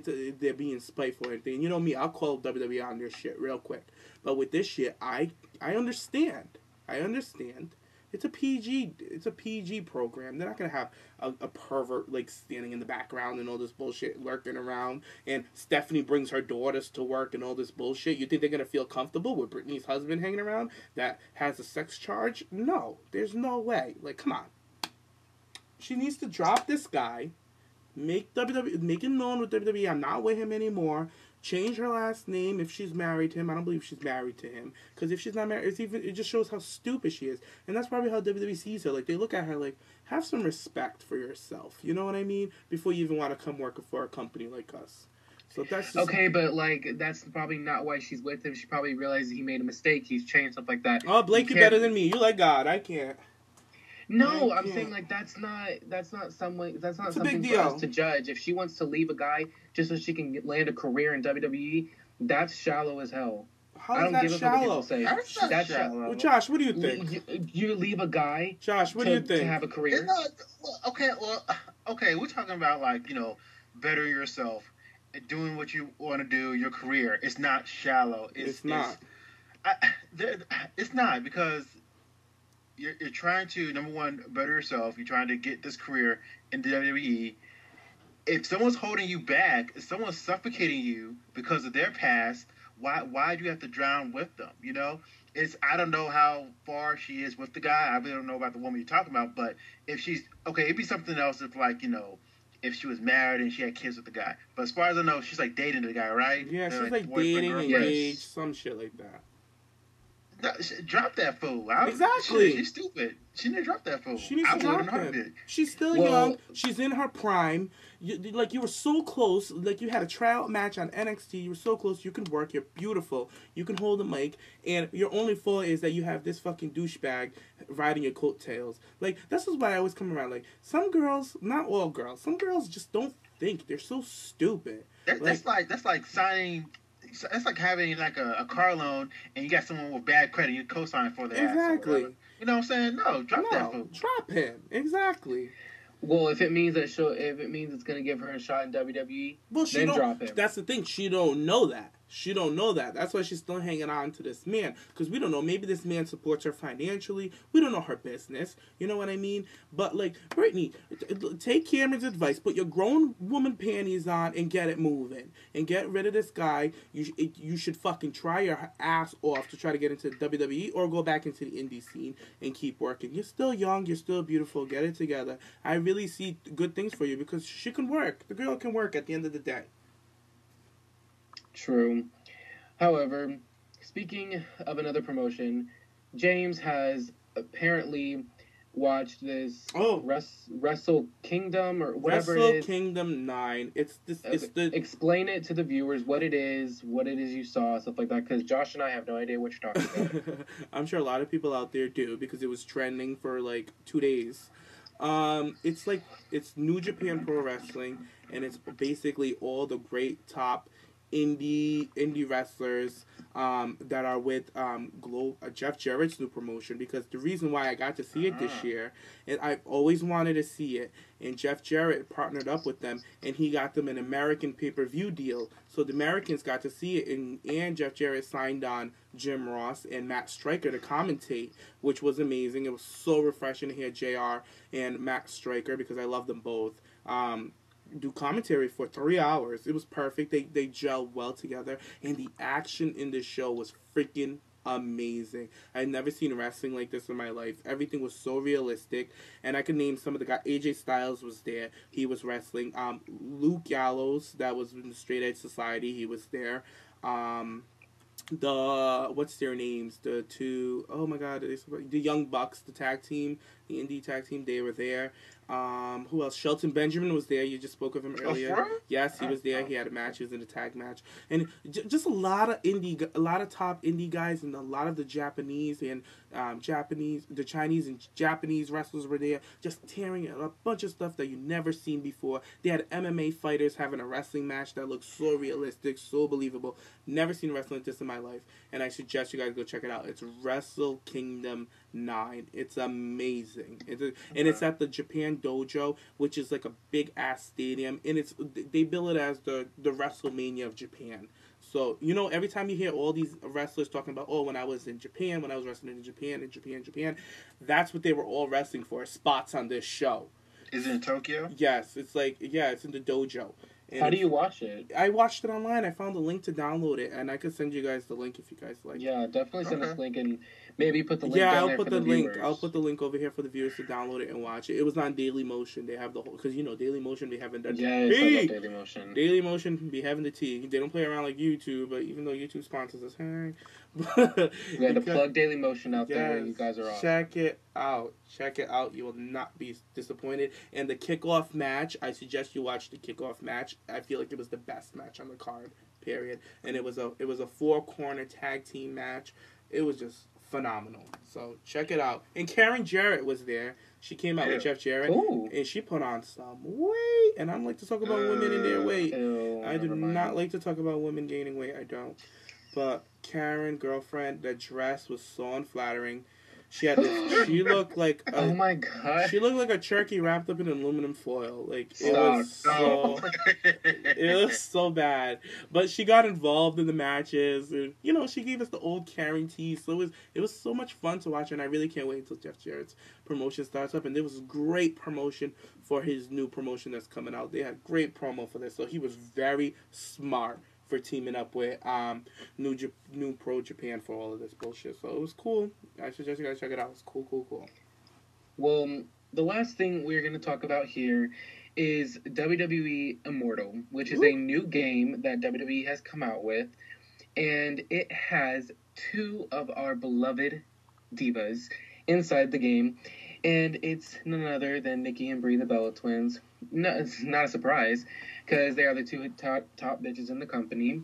they're being spiteful or anything. You know me, I'll call WWE on their shit real quick. But with this shit, I understand. I understand. It's a PG program. They're not gonna have a pervert like standing in the background and all this bullshit lurking around. And Stephanie brings her daughters to work and all this bullshit. You think they're gonna feel comfortable with Britney's husband hanging around that has a sex charge? No, there's no way. Like, come on. She needs to drop this guy, make it known with WWE I'm not with him anymore. Change her last name if she's married to him. I don't believe she's married to him. Because if she's not married, it just shows how stupid she is. And that's probably how WWE sees her. Like, they look at her like, have some respect for yourself. You know what I mean? Before you even want to come work for a company like us. So that's just... Okay, but, like, that's probably not why she's with him. She probably realized he made a mistake. He's changed, stuff like that. Oh, Blake, you're better than me. You like God. I can't. No, I'm saying like that's not something for us to judge. If she wants to leave a guy just so she can land a career in WWE, that's shallow as hell. How is that shallow? That's shallow. Well, Josh, what do you think? You leave a guy. Josh, what do you think? To have a career. Okay. We're talking about like bettering yourself, doing what you want to do, your career. It's not shallow. It's not. It's not because. You're trying to, number one, better yourself. You're trying to get this career in the WWE. If someone's holding you back, if someone's suffocating you because of their past, why do you have to drown with them? I don't know how far she is with the guy. I really don't know about the woman you're talking about. But if she's okay, it'd be something else if if she was married and she had kids with the guy. But as far as I know, she's like dating the guy, right? Yeah, she's like dating, engaged, some shit like that. Drop that fool. Exactly. She's stupid. She need to drop that fool. She needs to drop him. She's still young. She's in her prime. You were so close. Like, you had a tryout match on NXT. You were so close. You can work. You're beautiful. You can hold a mic. And your only fault is that you have this fucking douchebag riding your coattails. Like, this is why I always come around. Like, some girls, not all girls, some girls just don't think. They're so stupid. That's like signing... It's like having like a car loan and you got someone with bad credit, you co-sign for their exactly. ass. You know what I'm saying? No, drop that fool. Drop him. Exactly. Well, if it means it's gonna give her a shot in WWE, then drop him. That's the thing. She don't know that. She don't know that. That's why she's still hanging on to this man. Because we don't know. Maybe this man supports her financially. We don't know her business. You know what I mean? But, like, Brittany, take Cameron's advice. Put your grown woman panties on and get it moving. And get rid of this guy. You should fucking try your ass off to try to get into WWE or go back into the indie scene and keep working. You're still young. You're still beautiful. Get it together. I really see good things for you because she can work. The girl can work at the end of the day. True. However, speaking of another promotion, James has apparently watched this Wrestle Kingdom or whatever it is. Wrestle Kingdom 9. Explain it to the viewers what it is you saw, stuff like that, because Josh and I have no idea what you're talking about. I'm sure a lot of people out there do because it was trending for like 2 days. It's New Japan Pro Wrestling, and it's basically all the great top indie wrestlers that are with Jeff Jarrett's new promotion, because the reason why I got to see it this year, and I've always wanted to see it, and Jeff Jarrett partnered up with them, and he got them an American pay-per-view deal, so the Americans got to see it, and Jeff Jarrett signed on Jim Ross and Matt Stryker to commentate, which was amazing. It was so refreshing to hear JR and Matt Stryker, because I love them both, do commentary for 3 hours. It was perfect. They gelled well together, and the action in this show was freaking amazing. I've never seen wrestling like this in my life. Everything was so realistic, and I could name some of the guys. AJ Styles was there. He was wrestling. Luke Gallows, that was in the Straight Edge Society. He was there. What's their names? The two, oh my god, the Young Bucks, the tag team, the indie tag team, they were there. Who else? Shelton Benjamin was there. You just spoke of him earlier. Yes, he was there. He had a match. He was in a tag match, and just a lot of top indie guys, and a lot of the Japanese and the Chinese and Japanese wrestlers were there, just tearing a bunch of stuff that you never seen before. They had MMA fighters having a wrestling match that looked so realistic, so believable. Never seen wrestling like this in my life, and I suggest you guys go check it out. It's Wrestle Kingdom 9. It's amazing. It's at the Japan Dojo, which is like a big ass stadium, and they bill it as the WrestleMania of Japan. So, every time you hear all these wrestlers talking about, when I was in Japan, when I was wrestling in Japan, that's what they were all wrestling for, spots on this show. Is it in Tokyo? Yes, it's in the dojo. And how do you watch it? I watched it online. I found a link to download it, and I could send you guys the link if you guys like. Yeah, definitely send us a link, and maybe put the link down there for the viewers. I'll put the link over here for the viewers to download it and watch it. It was on Daily Motion. They have the whole, because Daily Motion be having that. Yeah, I love Daily Motion. Daily Motion be having the tea. They don't play around like YouTube, but even though YouTube sponsors us, hey. We had to plug Daily Motion out there. You guys are awesome. Check it out. You will not be disappointed. And the kickoff match, I suggest you watch the kickoff match. I feel like it was the best match on the card, period. And it was a 4-corner tag team match. It was just phenomenal. So check it out. And Karen Jarrett was there. She came out with Jeff Jarrett. Ooh. And she put on some weight. And I don't like to talk about women and their weight. I do not like to talk about women gaining weight. I don't. But Karen, girlfriend, the dress was so unflattering. She had this. She looked like oh my god. She looked like a turkey wrapped up in aluminum foil. Like it was so bad. But she got involved in the matches, and she gave us the old Karen tease. So it was so much fun to watch, and I really can't wait until Jeff Jarrett's promotion starts up. And there was great promotion for his new promotion that's coming out. They had great promo for this, so he was very smart for teaming up with New Pro Japan for all of this bullshit. So it was cool. I suggest you guys check it out. It's cool. Well, the last thing we're going to talk about here is WWE Immortal, which is a new game that WWE has come out with, and it has 2 of our beloved divas inside the game, and it's none other than Nikki and Brie, the Bella Twins. No, it's not a surprise, because they are the 2 top bitches in the company.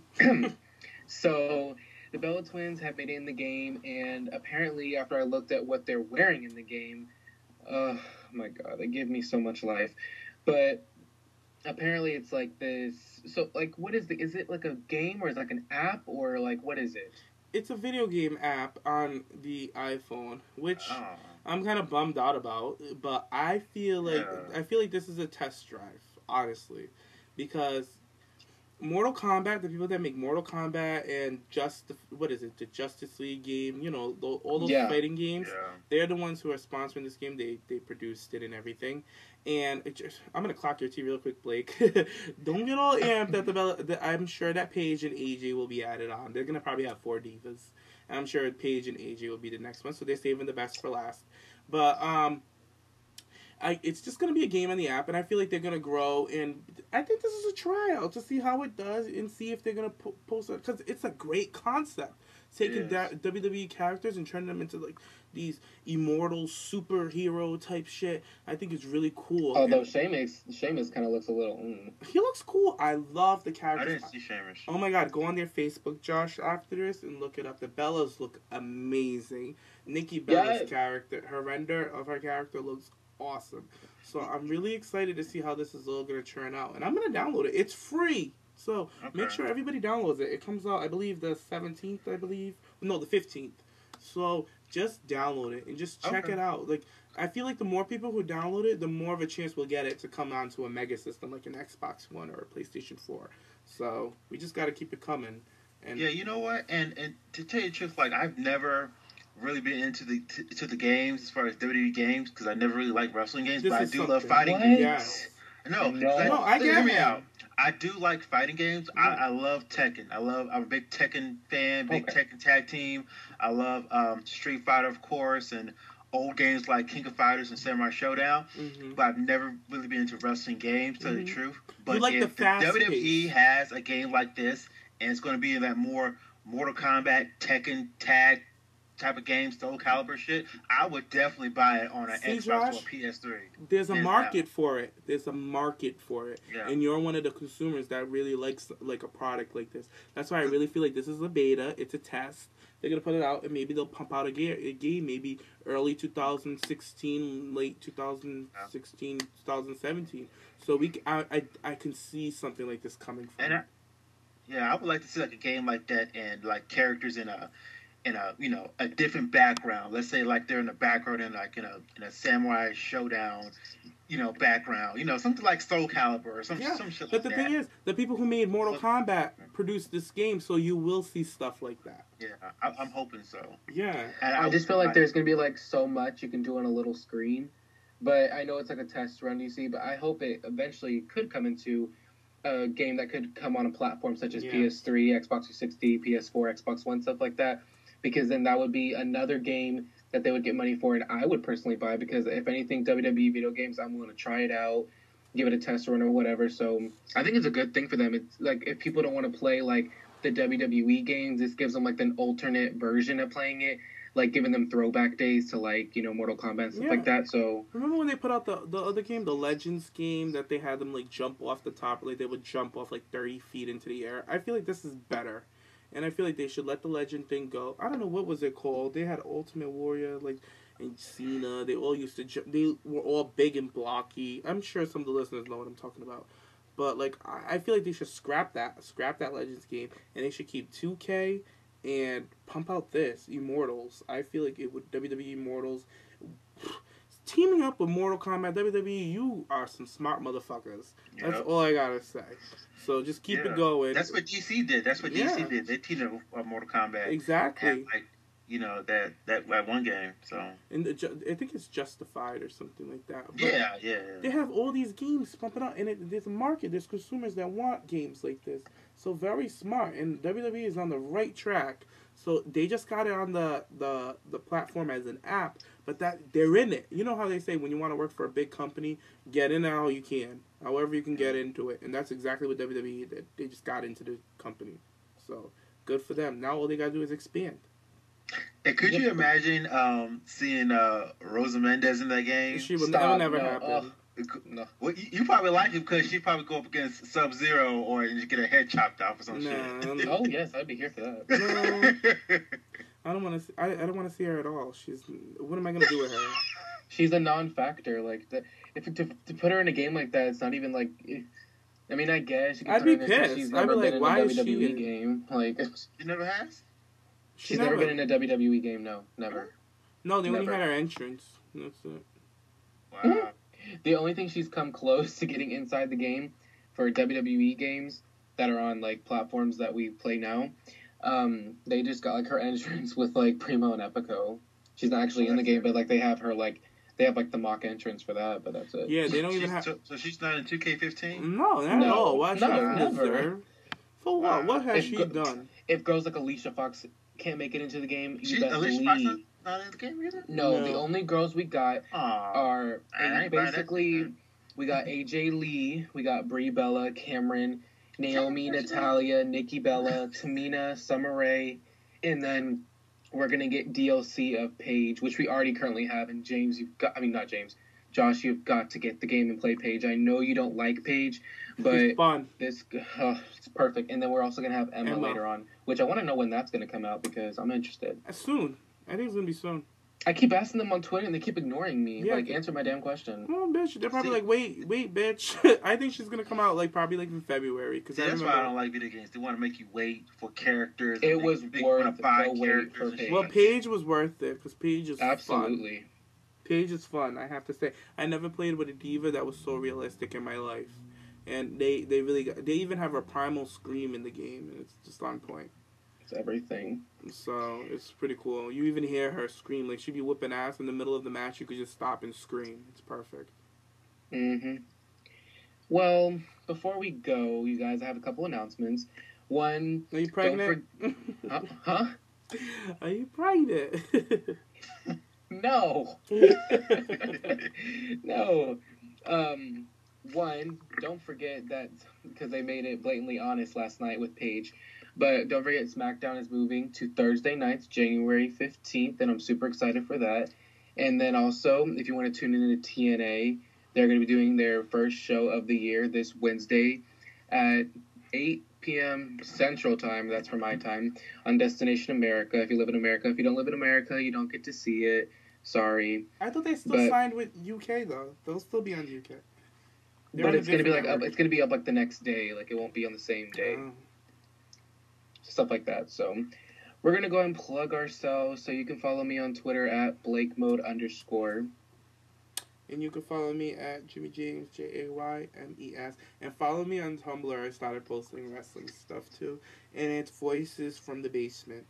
So the Bella Twins have made it in the game, and apparently after I looked at what they're wearing in the game, oh my god, they give me so much life. But apparently it's like this. So like, what is is it like a game, or is it like an app, or like what is it? It's a video game app on the iPhone, which I'm kind of bummed out about. But I feel like this is a test drive, honestly, because Mortal Kombat, the people that make Mortal Kombat and the Justice League game, all those fighting games, they're the ones who are sponsoring this game. They produced it and everything. And I'm going to clock your tea real quick, Blake. Don't get all amped that I'm sure that Paige and AJ will be added on. They're going to probably have 4 divas. And I'm sure Paige and AJ will be the next one, so they're saving the best for last. But it's just going to be a game on the app, and I feel like they're going to grow. And I think this is a tryout to see how it does and see if they're going to post it. Because it's a great concept. Taking WWE characters and turning them into like these immortal superhero type shit. I think it's really cool. Although Sheamus kind of looks a little... He looks cool. I love the characters. I didn't see Sheamus. Oh my god, go on their Facebook, Josh, after this and look it up. The Bellas look amazing. Nikki Bella's character, her render of her character looks awesome. So I'm really excited to see how this is all going to turn out. And I'm going to download it. It's free. So make sure everybody downloads it. It comes out, I believe, the 17th, No, the 15th. So just download it and just check it out. Like, I feel like the more people who download it, the more of a chance we'll get it to come onto a mega system like an Xbox One or a PlayStation 4. So we just got to keep it coming. And yeah, you know what? And to tell you the truth, like, I've never really been into the games as far as WWE games because I never really liked wrestling games, but I do love fighting games. Yes. No, I get me out. I do like fighting games. Yeah. I love Tekken. I'm a big Tekken fan, big Tekken tag team. I love Street Fighter, of course, and old games like King of Fighters and Samurai Showdown. Mm-hmm. But I've never really been into wrestling games, to tell you the truth. But you like if the fast WWE pace. has a game like this, and it's going to be in that more Mortal Kombat, Tekken, tag type of game, Soul Calibur shit, I would definitely buy it on an Xbox Josh, or PS3. There's a market for it. Yeah. And you're one of the consumers that really likes like a product like this. That's why I really feel like this is a beta. It's a test. They're going to put it out, and maybe they'll pump out a game maybe early 2016, late 2016, 2017. So I can see something like this coming from. And I would like to see like a game like that and like characters in a a different background. Let's say like they're in the background in a Samurai Showdown, background. Something like Soul Calibur or some shit like that. But the thing is, the people who made Mortal Kombat produced this game, so you will see stuff like that. Yeah, I'm hoping so. Yeah. And I just feel like there's going to be like so much you can do on a little screen. But I know it's like a test run, you see, but I hope it eventually could come into a game that could come on a platform such as PS3, Xbox 360, PS4, Xbox One, stuff like that. Because then that would be another game that they would get money for, and I would personally buy, because if anything, WWE video games, I'm willing to try it out, give it a test run or whatever. So I think it's a good thing for them. It's like, if people don't want to play like the WWE games, this gives them like an alternate version of playing it, like giving them throwback days to like, Mortal Kombat and stuff like that. So remember when they put out the other game, the Legends game, that they had them like jump off the top, like they would jump off like 30 feet into the air? I feel like this is better. And I feel like they should let the Legend thing go. I don't know, what was it called? They had Ultimate Warrior, like, and Cena. They all used to jump. They were all big and blocky. I'm sure some of the listeners know what I'm talking about. But, like, I feel like they should scrap that Legends game. And they should keep 2K and pump out this, Immortals. I feel like it would, WWE Immortals. Teaming up with Mortal Kombat, WWE, you are some smart motherfuckers. Yep. That's all I gotta say. So just keep it going. That's what DC did. DC did. They teamed up with Mortal Kombat. Exactly. And, like, that one game. So. And I think it's Justified or something like that. But yeah. They have all these games pumping out, and there's a market. There's consumers that want games like this. So very smart, and WWE is on the right track. So they just got it on the platform as an app, but that they're in it. You know how they say when you want to work for a big company, get in how you can, however you can get into it, and that's exactly what WWE did. They just got into the company. So good for them. Now all they gotta do is expand. And could you imagine seeing Rosa Mendez in that game? That would never happen. No. Well, you probably like it because she probably go up against Sub-Zero or you get her head chopped off or some shit. Oh yes, I'd be here for that. No, I don't want to. I don't want to see her at all. What am I gonna do with her? She's a non-factor. Like to put her in a game like that, it's not even like. I mean, I guess you can I'd be pissed. She's never been in a WWE game. Like she never has. She's never been in a WWE game. No, never. No, they only had her entrance. That's it. Wow. The only thing she's come close to getting inside the game for WWE games that are on like platforms that we play now, they just got like her entrance with like Primo and Epico. She's not actually in the game, but like they have like the mock entrance for that, but that's it. Yeah, they don't even have. So she's not in 2K15? No, not at all. Why never. For what? What has she done? If girls like Alicia Fox can't make it into the game, Alicia Fox not in the game either? No, the only girls we got are basically we got AJ Lee, we got Brie Bella, Cameron, Naomi, Natalia, Nikki Bella, Tamina, Summer Rae, and then we're gonna get DLC of Paige, which we already currently have. And Josh, you've got to get the game and play Paige. I know you don't like Paige, but it's fun. It's perfect. And then we're also gonna have Emma later on, which I want to know when that's gonna come out because I'm interested. Soon. I think it's gonna be soon. I keep asking them on Twitter and they keep ignoring me. Yeah, Answer my damn question. Oh, bitch. They're probably like, wait, bitch. I think she's going to come out, probably in February. Cause that's why I don't like video games. They want to make you wait for characters. It was worth the wait for Paige. Well, Paige was worth it, because Paige is absolutely fun. Paige is fun, I have to say. I never played with a diva that was so realistic in my life. And they even have a primal scream in the game, and it's just on point. It's everything. So, it's pretty cool. You even hear her scream. She'd be whipping ass in the middle of the match. You could just stop and scream. It's perfect. Mm-hmm. Well, before we go, you guys, I have a couple announcements. One... Are you pregnant? Huh? Are you pregnant? No. No. One, don't forget that, because they made it blatantly honest last night with Paige, but don't forget SmackDown is moving to Thursday nights, January 15th, and I'm super excited for that. And then also, if you want to tune in to TNA, they're going to be doing their first show of the year this Wednesday at 8 p.m. Central Time, that's for my time, on Destination America. If you live in America. If you don't live in America, you don't get to see it. Sorry. I thought they still signed with UK, though. They'll still be on UK. But it's going to be it's going to be up the next day. It won't be on the same day. Oh. Stuff like that. So we're going to go ahead and plug ourselves. So you can follow me on Twitter at BlakeMode_. And you can follow me at Jimmy James, JAYMES. And follow me on Tumblr. I started posting wrestling stuff too. And it's Voices from the Basement.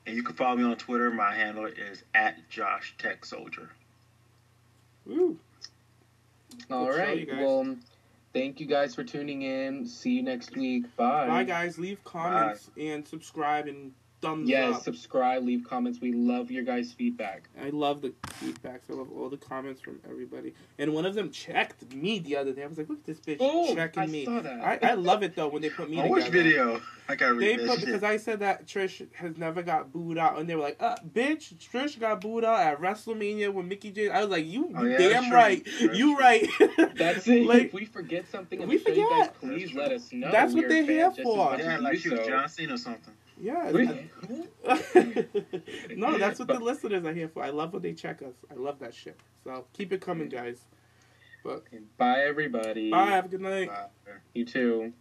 And you can follow me on Twitter. My handle is at JoshTechSoldier. Woo. All right. Well, thank you guys for tuning in. See you next week. Bye. Bye, guys. Leave comments and subscribe and thumbs up. Yes, subscribe, leave comments. We love your guys' feedback. I love the feedbacks. I love all the comments from everybody. And one of them checked me the other day. I was like, look at this bitch checking me. I saw that. I love it, though, when they put me together. Which video? I gotta read this shit. Because I said that Trish has never got booed out. And they were like, bitch, Trish got booed out at WrestleMania with Mickey James. I was like, damn right. You right. That's it. If we forget something, you guys, please let us know. That's what they're here for. Yeah, like she was John Cena or something. Yeah. No, that's what the listeners are here for. I love when they check us. I love that shit. So keep it coming, guys. But bye, everybody. Bye. Have a good night. Bye. You too.